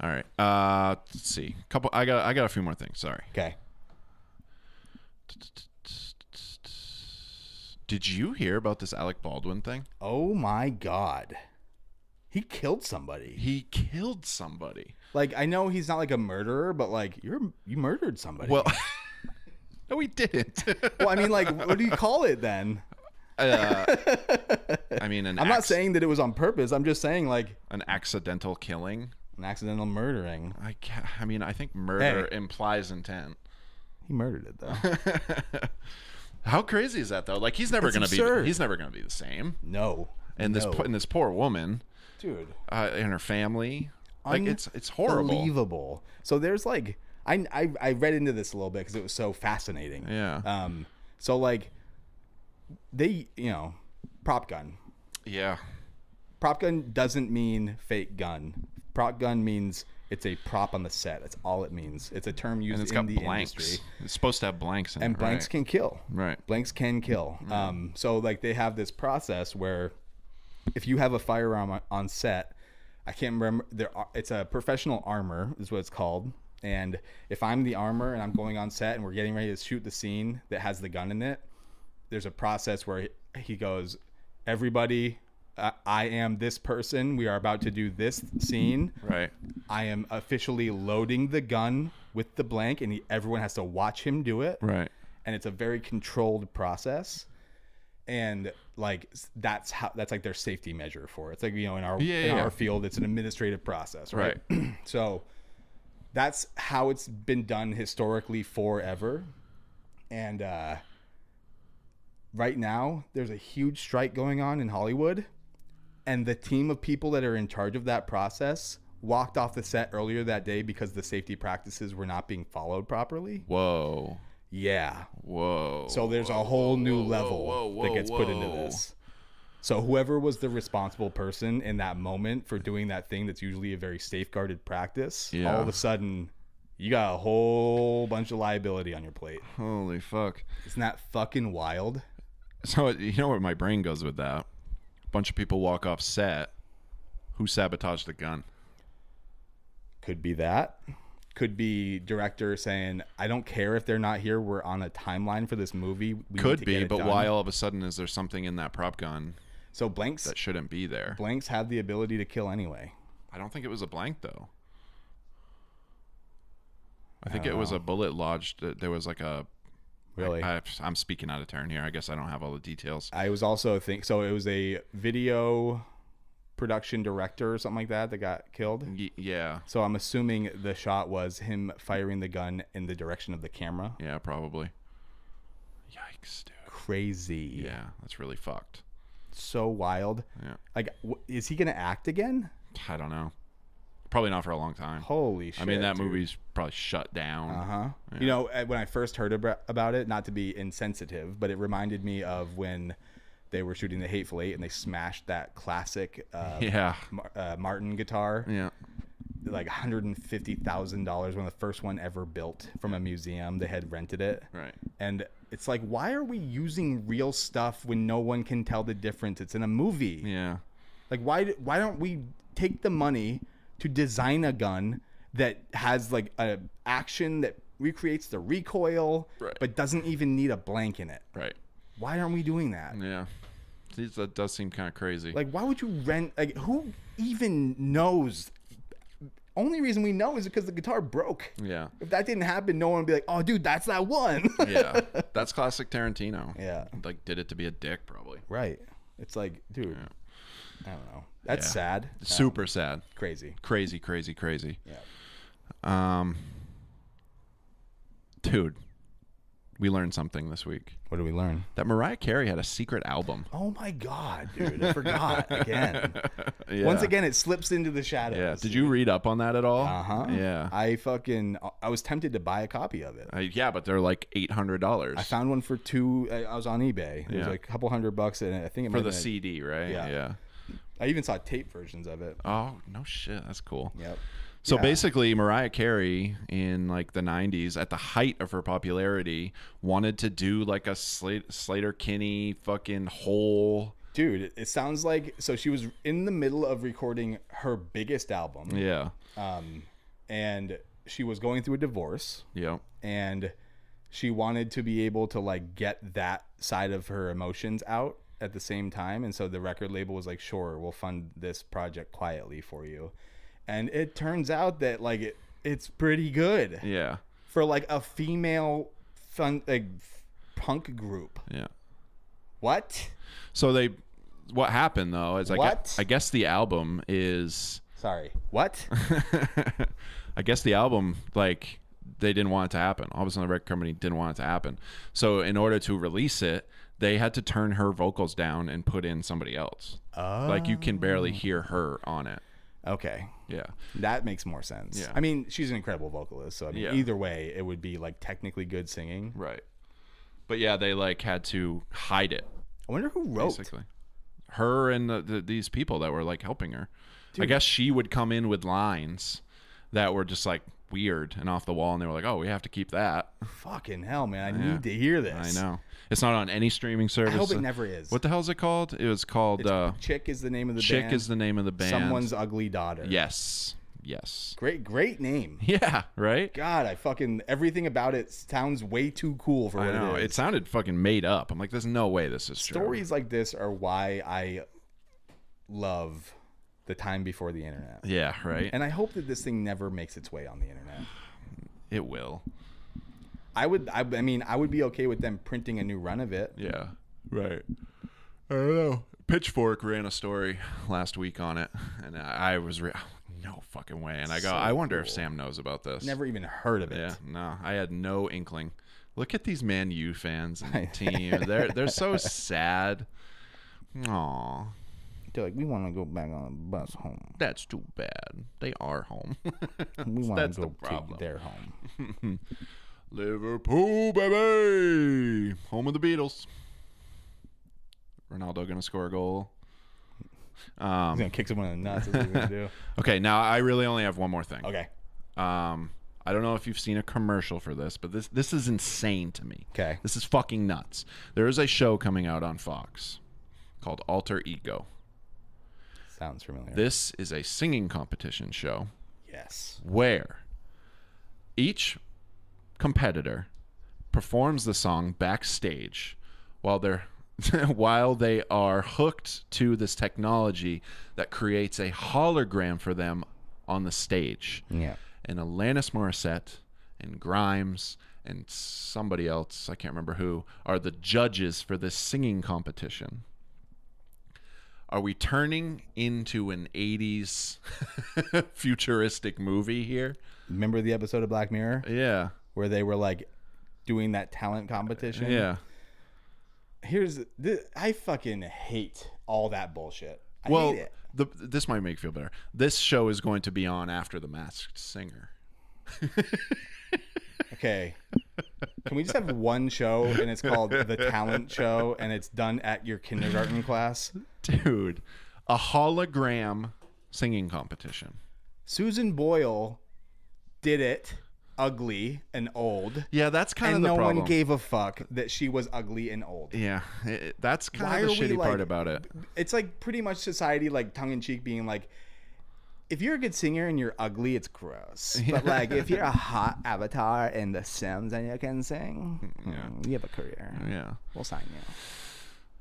All right. Let's see. I got a few more things. Sorry. Okay. Did you hear about this Alec Baldwin thing? Oh my God. He killed somebody. Like, I know he's not like a murderer, but like you murdered somebody. Well, no, he didn't. Well, I mean, like, what do you call it then? I mean, I'm not saying that it was on purpose. I'm just saying like an accidental killing, an accidental murdering. I mean, I think murder implies intent. He murdered it though. How crazy is that though? Like he's never gonna be the same. No. And this poor woman, dude, and her family, like it's horrible. Unbelievable. So there's like I read into this a little bit because it was so fascinating. Yeah. So like they prop gun. Yeah. Prop gun doesn't mean fake gun. Prop gun means it's a prop on the set. That's all it means. It's a term used in the industry. It's supposed to have blanks in it. And blanks can kill. Right. Blanks can kill. So like they have this process where if you have a firearm on set, I can't remember. It's a professional armor is what it's called. And if I'm the armor and I'm going on set and we're getting ready to shoot the scene that has the gun in it, there's a process where he goes, everybody, I am this person. We are about to do this scene. Right. I am officially loading the gun with the blank, and everyone has to watch him do it. Right. And it's a very controlled process. And like that's like their safety measure for it. It's like in our field, it's an administrative process, right? So that's how it's been done historically forever. And right now, there's a huge strike going on in Hollywood. And the team of people that are in charge of that process walked off the set earlier that day because the safety practices were not being followed properly. Whoa. Yeah. Whoa. So there's a whole new level that gets put into this. So whoever was the responsible person in that moment for doing that thing that's usually a very safeguarded practice, all of a sudden you got a whole bunch of liability on your plate. Holy fuck. Isn't that fucking wild? So you know where my brain goes with that? A bunch of people walk off set. Who sabotaged the gun? Could be that. Could be director saying, I don't care if they're not here. We're on a timeline for this movie. Could be, but why all of a sudden is there something in that prop gun so blanks that shouldn't be there? Blanks had the ability to kill anyway. I don't think it was a blank, though. I think it was a bullet lodged. There was like a... Really? I'm speaking out of turn here. I guess I don't have all the details. I was also so it was a video production director or something like that got killed. Yeah. So I'm assuming the shot was him firing the gun in the direction of the camera. Yeah, probably. Yikes, dude. Crazy. Yeah, that's really fucked. So wild. Yeah. Like, is he gonna act again? I don't know. Probably not for a long time. Holy shit. I mean, that movie's probably shut down. Yeah. You know, when I first heard about it, not to be insensitive, but it reminded me of when they were shooting The Hateful Eight and they smashed that classic Martin guitar. Yeah. Like $150,000, one of the first one ever built from a museum. They had rented it. Right. And it's like, why are we using real stuff when no one can tell the difference? It's in a movie. Yeah. Like, why don't we take the money to design a gun that has like a action that recreates the recoil, but doesn't even need a blank in it? Right. Why aren't we doing that? Yeah. That does seem kind of crazy. Like, why would you rent? Like, who even knows? Only reason we know is because the guitar broke. Yeah. If that didn't happen, no one would be like, oh, dude, that's that one. Yeah. That's classic Tarantino. Yeah. Like, did it to be a dick, probably. Right. It's like, dude, I don't know. That's sad. Super sad. Crazy. Crazy, crazy, crazy. Yeah. Dude, we learned something this week. What did we learn? That Mariah Carey had a secret album. Oh my God, dude. I forgot again. Yeah. Once again, it slips into the shadows. Yeah. Did you read up on that at all? Uh-huh. Yeah. I was tempted to buy a copy of it. Yeah, but they're like $800. I found one for I was on eBay. It was like a couple $100, and I think it might for the CD, right? Yeah. I even saw tape versions of it. Oh, no shit. That's cool. Yep. So basically, Mariah Carey in like the 90s, at the height of her popularity, wanted to do like a Slater-Kinney fucking whole... Dude, it sounds like... So she was in the middle of recording her biggest album. Yeah. And she was going through a divorce. Yeah. And she wanted to be able to like get that side of her emotions out at the same time. And so the record label was like, sure, we'll fund this project quietly for you. And it turns out that like it's pretty good. Yeah. For like a female punk group. Yeah. What? So what happened though is I guess the album is... Sorry. What? I guess the album, like, they didn't want it to happen. All of a sudden the record company didn't want it to happen. So in order to release it, they had to turn her vocals down and put in somebody else. Oh. Like you can barely hear her on it. Okay. Yeah. That makes more sense. Yeah. I mean, she's an incredible vocalist, so I mean, either way, it would be like technically good singing. Right. But yeah, they like had to hide it. I wonder who wrote. Basically. Her and these people that were like helping her. Dude. I guess she would come in with lines that were just like weird and off the wall, and they were like, "Oh, we have to keep that." Fucking hell, man! I need to hear this. I know. It's not on any streaming service. I hope it never is. What the hell is it called? It was called Chick is the name of the band. Chick is the name of the band. Someone's Ugly Daughter. Yes. Great name. Yeah, right? God, everything about it sounds way too cool for what it is. It sounded fucking made up. I'm like, there's no way this is true. Stories like this are why I love the time before the internet. Yeah, right. And I hope that this thing never makes its way on the internet. It will. I mean, I would be okay with them printing a new run of it. Yeah, right. I don't know. Pitchfork ran a story last week on it, and I was no fucking way. And I go, I wonder if Sam knows about this. Never even heard of it. Yeah, no, I had no inkling. Look at these Man U fans and team. They're so sad. Aw. They're like, we want to go back on the bus home. That's too bad. They are home. We want to go the take their home. Liverpool, baby. Home of the Beatles. Ronaldo going to score a goal. He's going to kick someone in the nuts. That's what he's going to do. Okay, now I really only have one more thing. Okay. I don't know if you've seen a commercial for this, but this is insane to me. Okay. This is fucking nuts. There is a show coming out on Fox called Alter Ego. Sounds familiar. This is a singing competition show. Yes. Where each competitor performs the song backstage while they are hooked to this technology that creates a hologram for them on the stage. Yeah. And Alanis Morissette and Grimes and somebody else, I can't remember who, are the judges for this singing competition. Are we turning into an 80s futuristic movie here? Remember the episode of Black Mirror? Yeah. Where they were like doing that talent competition? Yeah. I fucking hate all that bullshit. I hate it. This might make you feel better. This show is going to be on after The Masked Singer. Okay. Can we just have one show and it's called The Talent Show and it's done at your kindergarten class? Dude, a hologram singing competition. Susan Boyle did it ugly and old. Yeah, that's kind of the problem. And no one gave a fuck that she was ugly and old. Yeah, that's kind of the shitty part about it. It's like pretty much society like tongue-in-cheek being like, if you're a good singer and you're ugly, it's gross. But like, if you're a hot avatar in The Sims and you can sing, you have a career. Yeah, we'll sign you.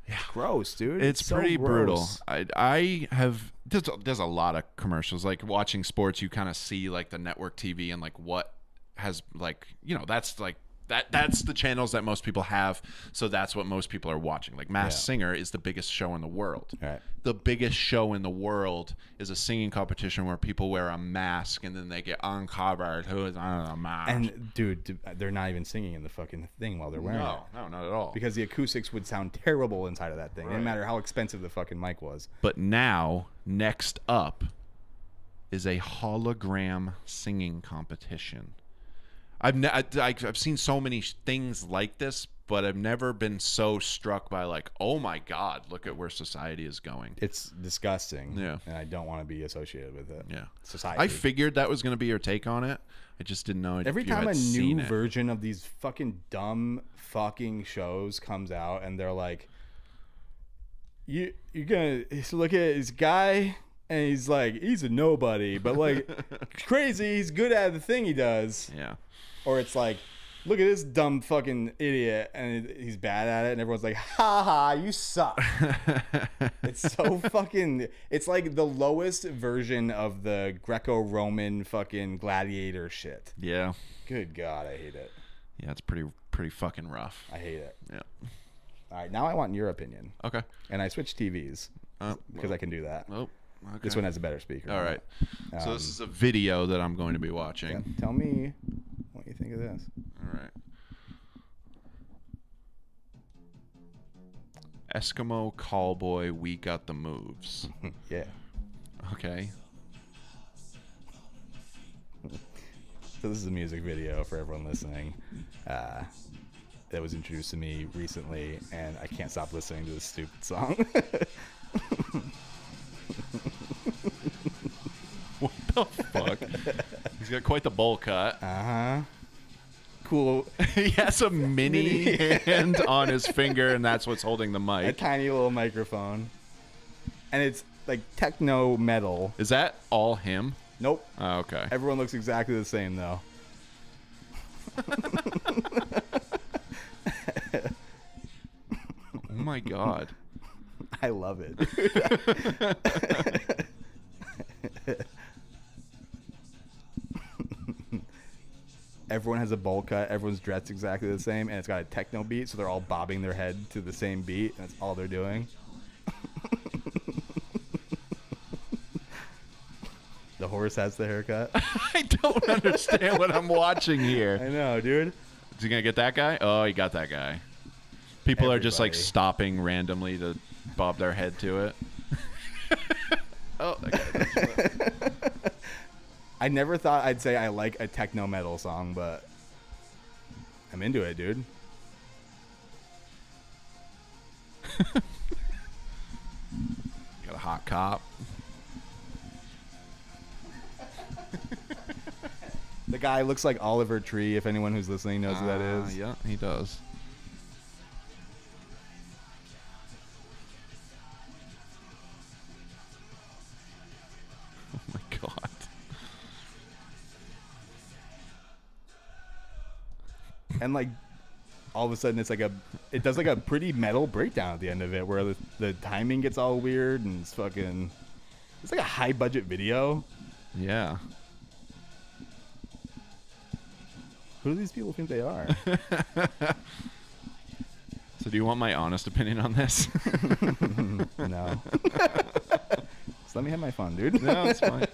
Yeah, gross, dude. It's so pretty gross. brutal. I have there's a lot of commercials. Like watching sports, you kind of see like the network TV and like what has like that's like that's the channels that most people have, so that's what most people are watching. Like Masked Singer is the biggest show in the world. Right. The biggest show in the world is a singing competition where people wear a mask and then they get uncovered who is on a mask. And dude, they're not even singing in the fucking thing while they're wearing it. No, not at all. Because the acoustics would sound terrible inside of that thing. No matter how expensive the fucking mic was. But now, next up is a hologram singing competition. I've seen so many things like this, but I've never been so struck by like, oh my God, look at where society is going. It's disgusting. Yeah. And I don't want to be associated with it. Yeah. Society. I figured that was going to be your take on it. I just didn't know. Every time a new version of these fucking dumb fucking shows comes out and they're like, you're going to look at this guy and he's like, he's a nobody, but like crazy. He's good at the thing he does. Yeah. Or it's like, look at this dumb fucking idiot and he's bad at it and everyone's like, ha ha, you suck. It's so fucking, it's like the lowest version of the Greco-Roman fucking gladiator shit. Yeah. Good God, I hate it. Yeah, it's pretty fucking rough. I hate it. Yeah. All right, now I want your opinion. Okay. And I switched TVs because I can do that. Oh, okay. This one has a better speaker. All right. So this is a video that I'm going to be watching. Yeah, tell me what you think of this. All right. Eskimo Callboy, we got the moves. Yeah. Okay. So this is a music video for everyone listening that was introduced to me recently, and I can't stop listening to this stupid song. What the fuck? He's got quite the bowl cut. Uh-huh. Cool. He has a mini hand on his finger, and that's what's holding the mic. A tiny little microphone. And it's like techno metal. Is that all him? Nope. Oh, okay. Everyone looks exactly the same, though. Oh, my God. I love it. Everyone has a bowl cut. Everyone's dressed exactly the same, and it's got a techno beat, so they're all bobbing their head to the same beat, and that's all they're doing. The horse has the haircut. I don't understand what I'm watching here. I know, dude. Is he gonna get that guy? Oh, he got that guy. People are just like Everybody. stopping randomly to bob their head to it. Oh, that guy. I never thought I'd say I like a techno metal song, but I'm into it, dude. Got a hot cop. The guy looks like Oliver Tree, if anyone who's listening knows who that is. Yeah, he does. Oh my god. And like all of a sudden it does like a pretty metal breakdown at the end of it where the timing gets all weird and it's like a high budget video. Yeah. Who do these people think they are? So do you want my honest opinion on this? No. Just let me have my fun, dude. No, it's fine.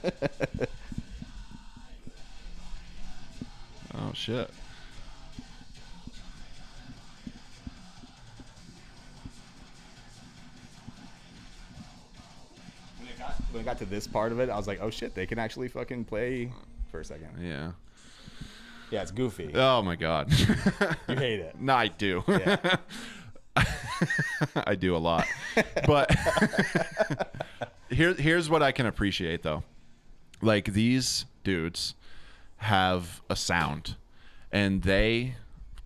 Oh shit. When it got to this part of it, I was like, oh shit, they can actually fucking play for a second. Yeah. Yeah, it's goofy. Oh my god. You hate it. No, I do. Yeah. I do a lot. But here's what I can appreciate though. Like these dudes have a sound and they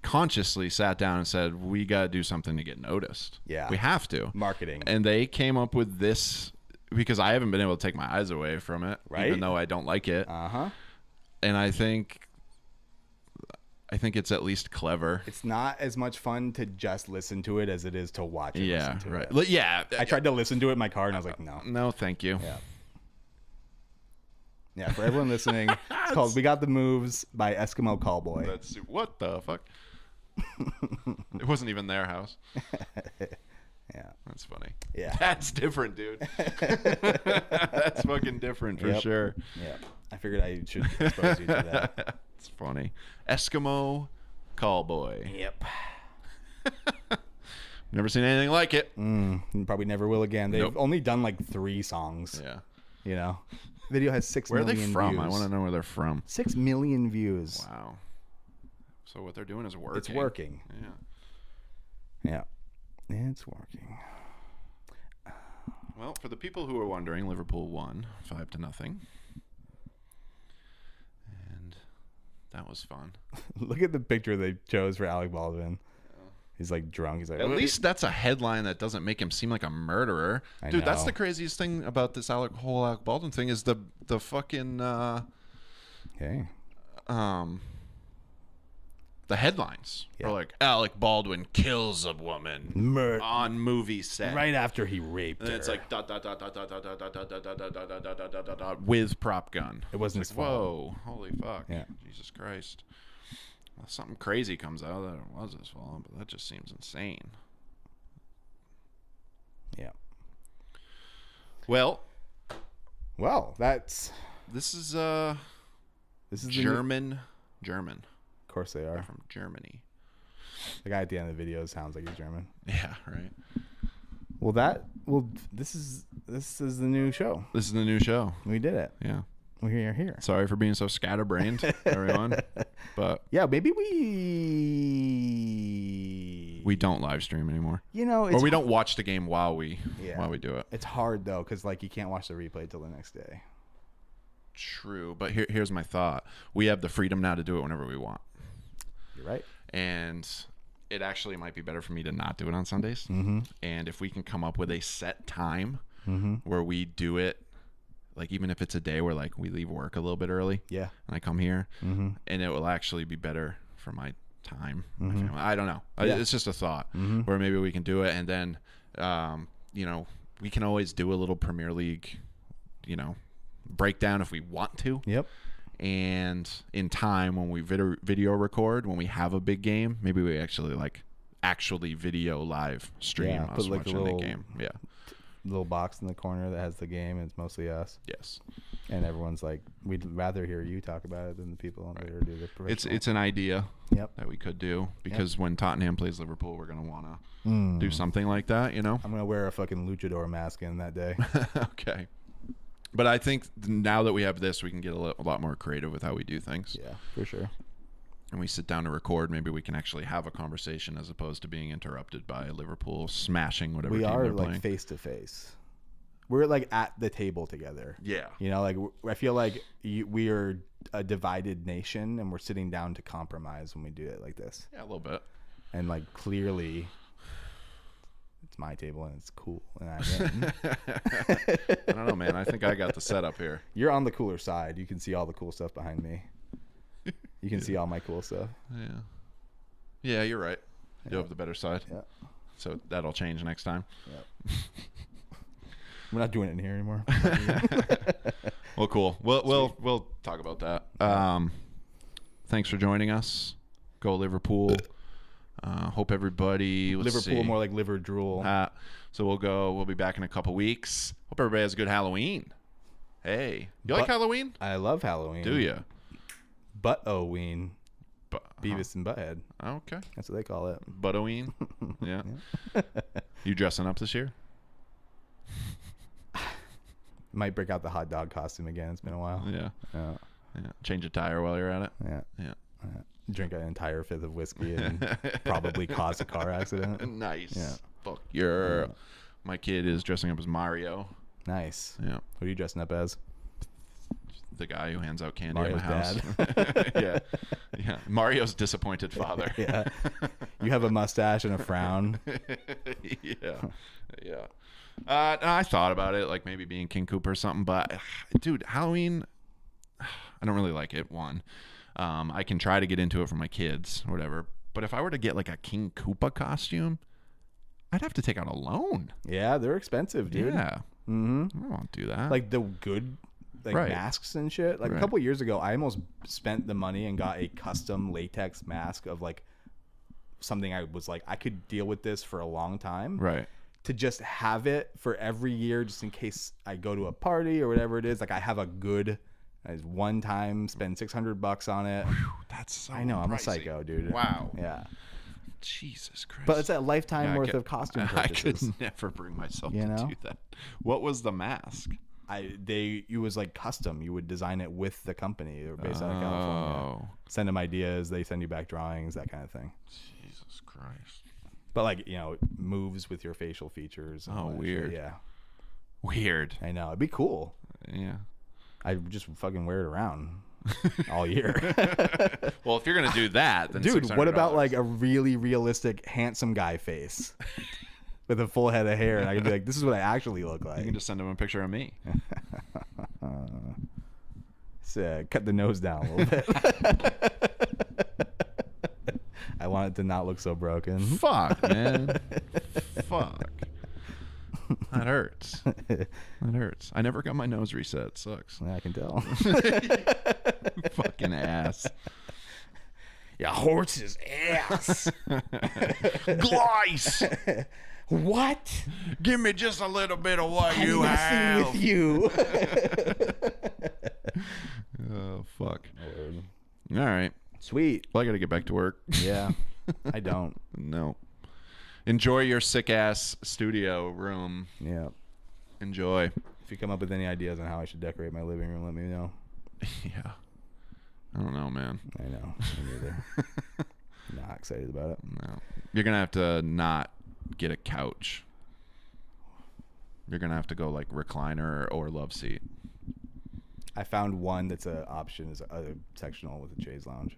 consciously sat down and said, we got to do something to get noticed. Yeah. We have to. Marketing. And they came up with this because I haven't been able to take my eyes away from it, right? Even though I don't like it. Uh-huh. And I think it's at least clever. It's not as much fun to just listen to it as it is to watch it. Yeah, listen to right. It. Yeah. I tried to listen to it in my car and I was like, no. No, thank you. Yeah. Yeah, for everyone listening, it's called We Got the Moves by Eskimo Callboy. That's what the fuck? It wasn't even their house. Yeah. That's funny. Yeah. That's different, dude. That's fucking different for sure. Yeah. I figured I should expose you to that. It's funny. Eskimo Callboy. Yep. Never seen anything like it. Probably never will again. They've Nope. only done like 3 songs. Yeah. You know? Video has 6 Where are million they from? views. I want to know where they're from. 6 million views. Wow. So what they're doing is working. It's working. Yeah. Yeah. It's working. Well, for the people who are wondering, Liverpool won 5-0. And that was fun. Look at the picture they chose for Alec Baldwin. He's like drunk. He's like, At least that's a headline that doesn't make him seem like a murderer. Dude, that's know. the craziest thing about this whole Alec Baldwin thing is the fucking okay. The headlines Yeah. are like Alec Baldwin kills a woman on movie set right after he raped and her. it's like dot, dot, dot, dot, dot, dot, dot, dot, dot, dot, dot, dot, dot, dot, dot, dot, dot, with prop gun. It wasn't It's his like, fault. whoa, holy fuck. Yeah. Jesus Christ. Well, something crazy comes out that it was his fault, but that just seems insane. Yeah. Well, that's this is the new- German. Of course they are. From Germany. The guy at the end of the video sounds like he's German. Yeah, right. This is the new show. This is the new show. We did it. Yeah. We are here. Sorry for being so scatterbrained, everyone. But Yeah, maybe we don't live stream anymore. or Or we don't watch the game while we do it. It's hard though, because like you can't watch the replay till the next day. True, but here's my thought. We have the freedom now to do it whenever we want. You're right. And it actually might be better for me to not do it on Sundays. Mm-hmm. And if we can come up with a set time where we do it, like even if it's a day where like we leave work a little bit early, Yeah. and I come here, and it will actually be better for my time. My Mm-hmm. family. I don't know. Yeah. It's just a thought where maybe we can do it, and then we can always do a little Premier League, breakdown if we want to. Yep. And in time when we video record, when we have a big game, maybe we actually video live stream Yeah, us put, like, watching a little the game. Yeah. little box in the corner that has the game, and it's mostly us. Yes. And everyone's like, we'd rather hear you talk about it than the people on there do the professional. It's an idea Yep. that we could do, because when Tottenham plays Liverpool, we're going to want to do something like that, you know? I'm going to wear a fucking luchador mask in that day. Okay. But I think now that we have this, we can get a lot more creative with how we do things. Yeah, for sure. And we sit down to record, maybe we can actually have a conversation as opposed to being interrupted by Liverpool smashing whatever team they're playing. We are like face to face. We're like at the table together. Yeah. You know, like I feel like we are a divided nation, and we're sitting down to compromise when we do it like this. Yeah, a little bit. And like clearly, it's my table and it's cool, and I win. I don't know, man. I think I got the setup here. You're on the cooler side. You can see all the cool stuff behind me. You can see all my cool stuff. Yeah. Yeah, you're right. You have the better side. Yeah. So that'll change next time. Yeah. We're not doing it in here anymore. Well, cool. We'll talk about that. Thanks for joining us. Go Liverpool. Hope everybody. Liverpool, more like liver drool. So we'll be back in a couple weeks. Hope everybody has a good Halloween. Hey, you like Halloween? I love Halloween. Do you? Butt-O-ween. Beavis and Butthead. Okay. That's what they call it. Butt-O-ween. Yeah. You dressing up this year? Might break out the hot dog costume again. It's been a while. Yeah. Yeah. Change a tire while you're at it. Yeah. Yeah. Drink an entire fifth of whiskey and probably cause a car accident. Nice. Yeah. Fuck yeah. My kid is dressing up as Mario. Nice. Yeah. What are you dressing up as? The guy who hands out candy Mario's at my house. dad. Yeah. Yeah. Mario's disappointed father. Yeah. You have a mustache and a frown. Yeah. Yeah. I thought about it, like maybe being King Koopa or something, but dude, Halloween, I don't really like it. One, I can try to get into it for my kids or whatever, but if I were to get like a King Koopa costume, I'd have to take out a loan. Yeah, they're expensive, dude. Yeah. Mm-hmm. I don't want to do that. Like the good masks and shit. Like a couple years ago, I almost spent the money and got a custom latex mask of like something I was like, I could deal with this for a long time. Right. To just have it for every year, just in case I go to a party or whatever it is. Like I have a good one time spend $600 on it. Whew, that's so I know, pricey. I'm a psycho, dude. Wow. Yeah. Jesus Christ. But it's a lifetime worth of costume purchases. I could never bring myself to know? do that. What was the mask? It was like custom. You would design it with the company. They were based out of California. Send them ideas. They send you back drawings, that kind of thing. Jesus Christ. But like, you know, it moves with your facial features. Oh, weird. Yeah. Weird. I know. It'd be cool. Yeah. I just fucking wear it around all year. Well, if you're going to do that, then dude, what about $600? like a really realistic handsome guy face with a full head of hair? And I can be like, this is what I actually look like. You can just send him a picture of me. Cut the nose down a little bit. I want it to not look so broken. Fuck, man. Fuck. That hurts. That hurts. I never got my nose reset. It sucks. Yeah, I can tell. Fucking ass. Yeah, horse's ass. Glice. What? Give me just a little bit of what I'm you messing have. with you. Oh, fuck. All right. Sweet. Well, I got to get back to work. Yeah, I don't. No. Enjoy your sick ass studio room. Yeah. Enjoy. If you come up with any ideas on how I should decorate my living room, let me know. Yeah. I don't know, man. I know. Me neither. Not excited about it. No. You're going to have to not get a couch. You're going to have to go like recliner or love seat. I found one that's an option is a sectional with a chaise lounge.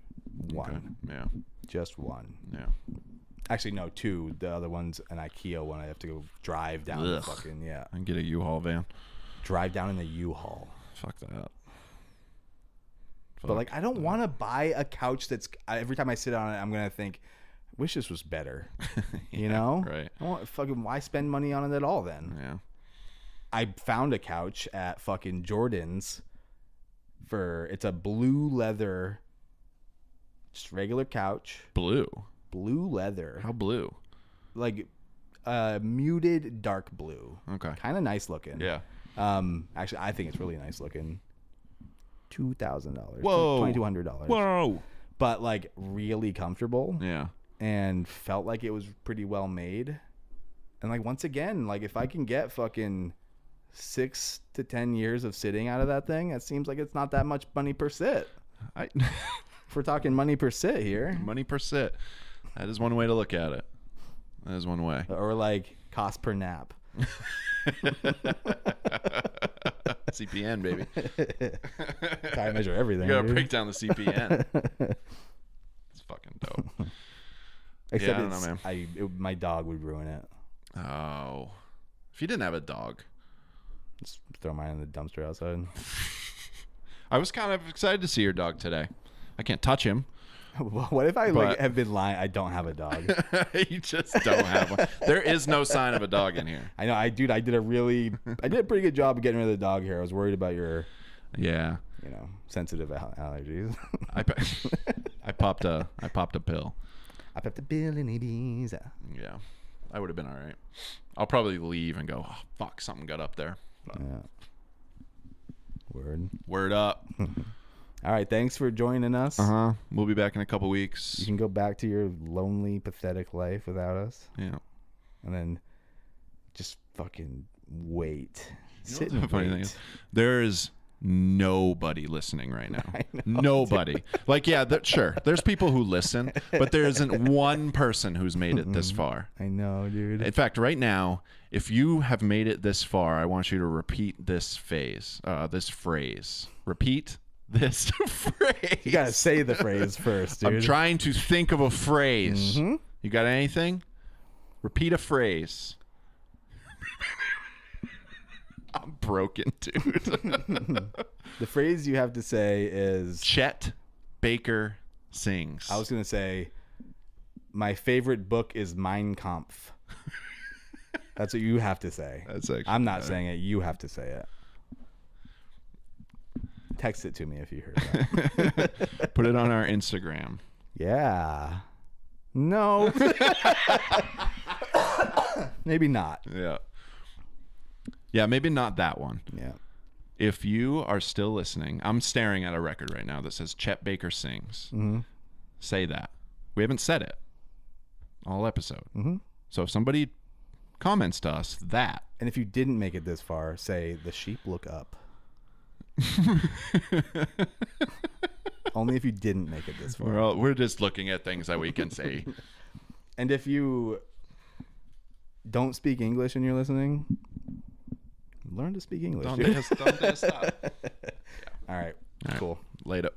One. Okay. Yeah. Just one. Yeah. Actually, no, two. The other one's an IKEA one. I have to go drive down the fucking, yeah. And get a U-Haul van. Drive down in the U-Haul. Fuck that. But like, I don't want to buy a couch that's every time I sit on it, I'm gonna think, wish this was better. You know, right? I want fucking why spend money on it at all then? Yeah. I found a couch at fucking Jordan's it's a blue leather, just regular couch. Blue Blue leather. How blue? Like muted dark blue. Okay. Kind of nice looking. Yeah. Actually, I think it's really nice looking. $2,000. Whoa. $2,200. Whoa. But like really comfortable. Yeah. And felt like it was pretty well made. And like once again, like if I can get fucking 6 to 10 years of sitting out of that thing, it seems like it's not that much money per sit. If we're talking money per sit here. Money per sit. That is one way to look at it. That is one way. Or like cost per nap. CPN, baby. That's how I measure everything. You gotta dude. break down the CPN. It's fucking dope. Except I don't know, man. My dog would ruin it. Oh. If you didn't have a dog. Just throw mine in the dumpster outside. I was kind of excited to see your dog today. I can't touch him. What if I like have been lying? I don't have a dog. You just don't have one. There is no sign of a dog in here. I know. I did a pretty good job of getting rid of the dog hair. I was worried about your, sensitive allergies. I popped a pill. I popped a pill in Ibiza. Yeah, I would have been all right. I'll probably leave and go, oh, fuck, something got up there. But Word up. All right, thanks for joining us. We'll be back in a couple weeks. You can go back to your lonely, pathetic life without us. Yeah. And then just fucking wait. Sit and wait. There is nobody listening right now. Nobody. Like, yeah, sure. There's people who listen, but there isn't one person who's made it this far. I know, dude. In fact, right now, if you have made it this far, I want you to repeat this phrase. Repeat this phrase. You gotta say the phrase first, dude. I'm trying to think of a phrase. You got anything? Repeat a phrase. I'm broken, dude. The phrase you have to say is Chet Baker sings. I was gonna say my favorite book is Mein Kampf. That's what you have to say. That's actually I'm not saying it. You have to say it. Text it to me if you heard that. Put it on our Instagram. Yeah. No. Maybe not. Yeah. Yeah, maybe not that one. Yeah. If you are still listening, I'm staring at a record right now that says Chet Baker sings. Say that. We haven't said it all episode. So if somebody comments to us that. And if you didn't make it this far, say the sheep look up. Only if you didn't make it this far. We're just looking at things that we can say. And if you don't speak English and you're listening, learn to speak English. Don't stop. All right. Cool. Later.